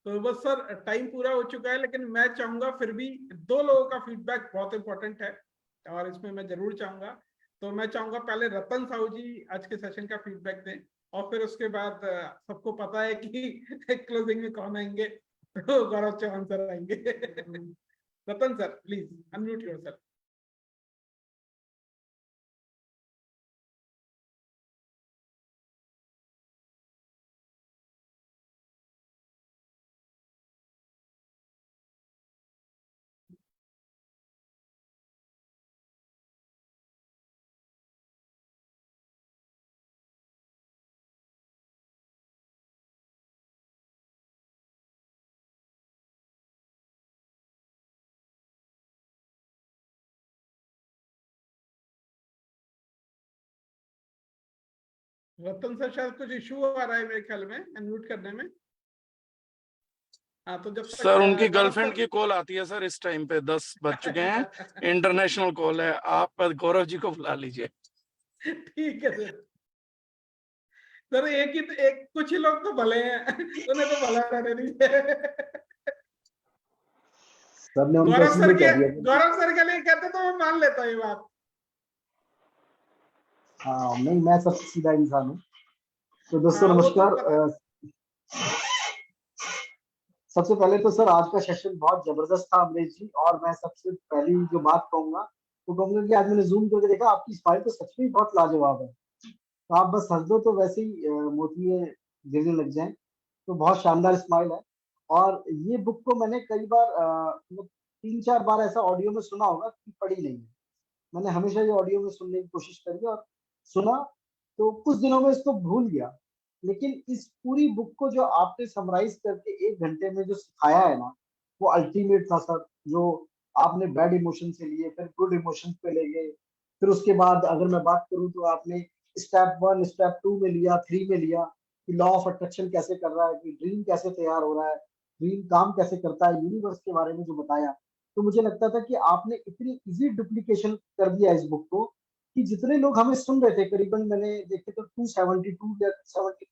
तो बस सर टाइम पूरा हो चुका है, लेकिन मैं चाहूंगा फिर भी 2 लोगों का फीडबैक बहुत इंपॉर्टेंट है और इसमें मैं जरूर चाहूंगा। तो मैं चाहूंगा पहले रतन साहू जी आज के सेशन का फीडबैक दें और फिर उसके बाद सबको पता है कि क्लोजिंग में कौन आएंगे, तो गौरव चौहान सर आएंगे। Ratan sir please unmute yourself. Ratan sir शायद कुछ इशू आ रहा है मेरे ख्याल में अनम्यूट करने में। हाँ, तो जब तक सर उनकी गौरव गर्लफ्रेंड सर की कॉल आती है सर, इस टाइम पे 10 बज चुके हैं, इंटरनेशनल कॉल है, आप गौरव जी को बुला लीजिए। ठीक है सर, सर एक कुछ ही लोग तो भले हैं, उन्हें तो भला रहने दीजिए। सर ने उनको इसीलिए कह दिया कि गौरव सर के लिए कहते तो मैं मान लेता हूँ ये बात। हाँ नहीं, मैं सबसे सीधा इंसान हूँ। तो दोस्तों हाँ, वो तो नमस्कार। पता। सबसे पहले तो सर आज का सेशन बहुत जबरदस्त था अमरीश जी, और मैं सबसे पहली जो बात कहूंगा वो कहूंगा कि आज मैंने जूम करके देखा, आपकी स्माइल तो सच में बहुत लाजवाब है। तो आप बस हंस दो तो वैसे ही मोतिये गिरने लग जाएं। तो बहुत शानदार स्माइल है। और ये बुक को मैंने कई बार मतलब 3-4 बार ऐसा ऑडियो में सुना होगा कि पढ़ी नहीं है। मैंने हमेशा ये ऑडियो में सुनने की कोशिश करी और सुना, तो कुछ दिनों में इसको भूल गया। लेकिन इस पूरी बुक को जो आपने समराइज करके 1 घंटे में जो सिखाया है ना, वो अल्टीमेट था सर। जो आपने बैड इमोशन से लिए, फिर गुड इमोशन पे ले गए, फिर उसके बाद अगर मैं बात करूं तो आपने स्टेप 1 स्टेप 2 में लिया, 3 में लिया कि लॉ ऑफ अट्रैक्शन कैसे कर रहा है, कि ड्रीम कैसे तैयार हो रहा है, ड्रीम काम कैसे करता है, यूनिवर्स के बारे में जो बताया। तो मुझे लगता था कि आपने इतनी इजी डुप्लीकेशन कर दिया इस बुक को कि जितने लोग हमें सुन रहे थे, करीबन मैंने देखे तो 272 या 70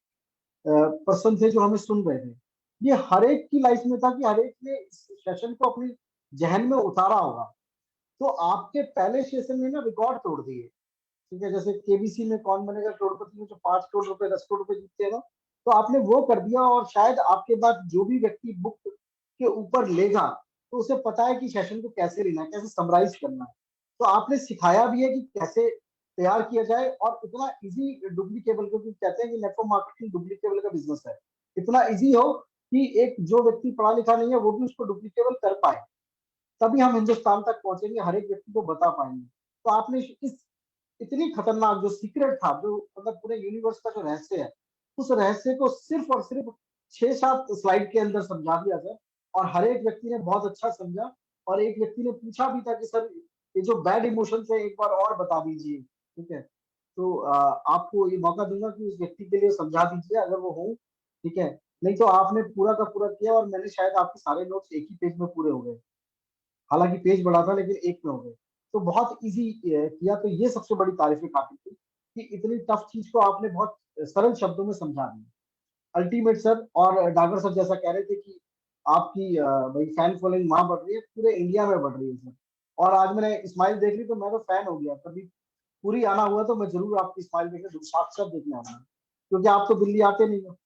पर्सन थे जो हमें सुन रहे थे। ये हर एक की लाइफ में था कि हर एक ने इस सेशन को अपनी जहन में उतारा होगा। तो आपके पहले सेशन में ना रिकॉर्ड तोड़ दिए। ठीक है, जैसे केबीसी में कौन बनेगा करोड़पति में जो 5 करोड़ रुपए 10 करोड़ रुपए जीतते हैं ना, तो आपने वो कर दिया। और शायद आपके बाद जो भी व्यक्ति बुक के ऊपर लेगा तो उसे पता है कि सेशन को कैसे लेना है, कैसे समराइज करना है। तो आपने सिखाया भी है कि कैसे तैयार किया जाए, और इतना इजी डुप्लीकेबल, क्योंकि कहते हैं कि नेटवर्क मार्केटिंग डुप्लीकेबल का बिजनेस है। इतना इजी हो कि एक जो व्यक्ति पढ़ा लिखा नहीं है वो भी उसको डुप्लीकेबल कर पाए, तभी हम हिंदुस्तान तक पहुंचेंगे, हर एक व्यक्ति को बता पाएंगे। तो आपने इस इतनी खतरनाक जो सीक्रेट था, जो मतलब पूरे यूनिवर्स का जो रहस्य है, उस रहस्य को सिर्फ और सिर्फ 6-7 स्लाइड के अंदर समझा दिया सर। और हर एक व्यक्ति ने बहुत अच्छा समझा। और एक व्यक्ति ने पूछा भी था कि सर ये जो बैड इमोशन है एक बार और बता दीजिए। ठीक है, तो आपको ये मौका दूंगा कि उस व्यक्ति के लिए समझा दीजिए अगर वो हो। ठीक है, नहीं तो आपने पूरा का पूरा किया, और मैंने शायद आपके सारे नोट्स एक ही पेज में पूरे हो गए। हालांकि पेज बड़ा था लेकिन एक में हो गए। तो बहुत इजी किया। तो ये सबसे बड़ी तारीफ है काफी थी कि इतनी टफ चीज को आपने बहुत सरल शब्दों में समझा दिया। Ultimate sir. और डागर सर जैसा कह रहे थे कि आपकी भाई फैन फॉलोइंग वहां बढ़ रही है, पूरे इंडिया में बढ़ रही है सर। और आज मैंने स्माइल देख ली तो मैं तो फैन हो गया। कभी पूरी आना हुआ तो मैं जरूर आपकी स्माइल देखने साक्षात देखने आऊंगा, क्योंकि आप तो दिल्ली आते नहीं हो।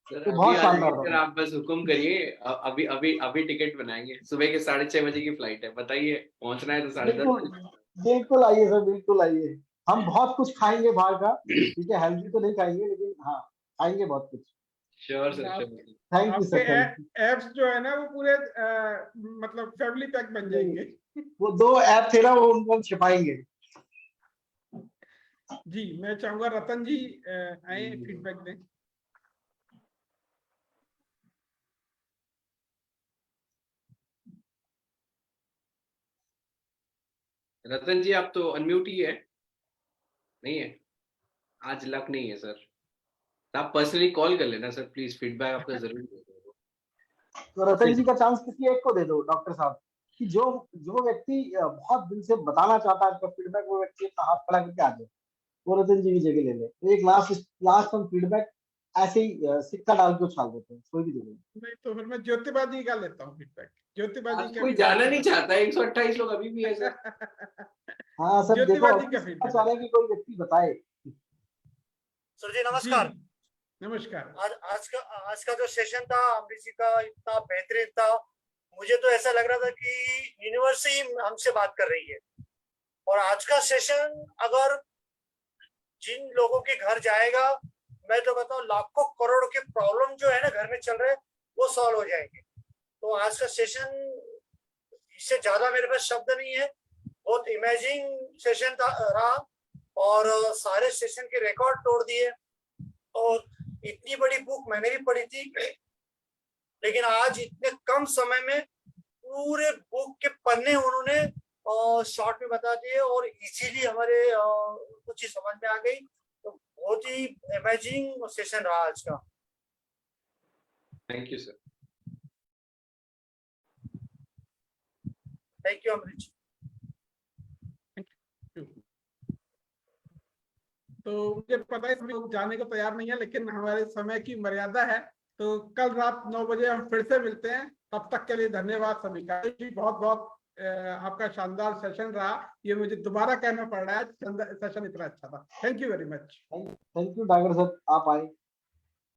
सर तो अभी बहुत आ शानदार जाएंगे था सर, सर। आप बस हुक्म करिए। अभी अभी अभी टिकट बनाएंगे। सुबह के 6:30 बजे की फ्लाइट है, बताइए पहुंचना है तो 10:30 बिल्कुल बिल्कुल आइए सर, बिल्कुल आइए। हम बहुत कुछ खाएंगे बाहर का। बजे। ठीक है, हेल्दी तो नहीं खाएंगे लेकिन हाँ, खाएंगे बहुत कुछ। श्योर सर, आपके श्योर। थैंक यू आपके सर, थैंक यू। एप्स जो है ना वो पूरे मतलब फैमिली पैक बन जाएंगे। वो 2 ऐप थे ना, वो उनको हम छिपाएंगे। जी, मैं चाहूंगा रतन जी आए फीडबैक दें। रतन जी आप तो अनम्यूट ही है, नहीं है? आज लक नहीं है सर। आप पर्सनली कॉल कर लेना सर, प्लीज फीडबैक आपका जरूर दे दो। तो रतन जी का चांस किसी एक को दे दो डॉक्टर साहब, कि जो जो व्यक्ति बहुत दिल से बताना चाहता है आपका फीडबैक, वो व्यक्ति अपना हाथ खड़ा करके आ जाए। वो रतन जी की जगह ले ले। तो एक लास्ट लास्ट हम फीडबैक ऐसे ही सिक्का डाल के उछाल देते हैं, कोई भी दे दे। नहीं तो फिर मैं ज्योतिबाजी का लेता हूँ फीडबैक। ज्योतिबाजी आज का कोई जाना नहीं चाहता, 128 लोग अभी भी है सर। हाँ सर, देखो ज्योतिबाजी अभी का सुनना फीडबैक। चाह रहे हैं कि कोई व्यक्ति बताए। सर जी जी नमस्कार। नमस्कार। आज का जो सेशन था अमरीश जी का इतना बेहतरीन था, मुझे तो ऐसा लग रहा था कि यूनिवर्स ही हमसे बात कर रही है। और आज का सेशन अगर जिन लोगों के घर जाएगा, मैं तो बताऊं लाखों करोड़ के प्रॉब्लम जो है ना घर में चल रहे वो सॉल्व हो जाएंगे। तो आज का सेशन, इससे ज्यादा मेरे पास शब्द नहीं है। बहुत इमेजिंग सेशन रहा, और सारे सेशन के रिकॉर्ड तोड़ दिए। और इतनी बड़ी बुक मैंने भी पढ़ी थी, लेकिन आज इतने कम समय में पूरे बुक के पन्ने उन्होंने शॉर्ट में बता दिए और इजीली हमारे कुछ ही समझ में आ गई। तो बहुत ही अमेजिंग सेशन रहा आज का। Thank you sir. Thank you Amrish. तो मुझे पता है सभी लोग जाने को तैयार नहीं है, लेकिन हमारे समय की मर्यादा है। तो कल रात 9 बजे हम फिर से मिलते हैं। तब तक के लिए धन्यवाद सभी का। बहुत बहुत आपका शानदार सेशन रहा। ये मुझे दोबारा कहना पड़ रहा है, सेशन इतना अच्छा था। Thank you very much. Thank you Dagar sir, आप आए।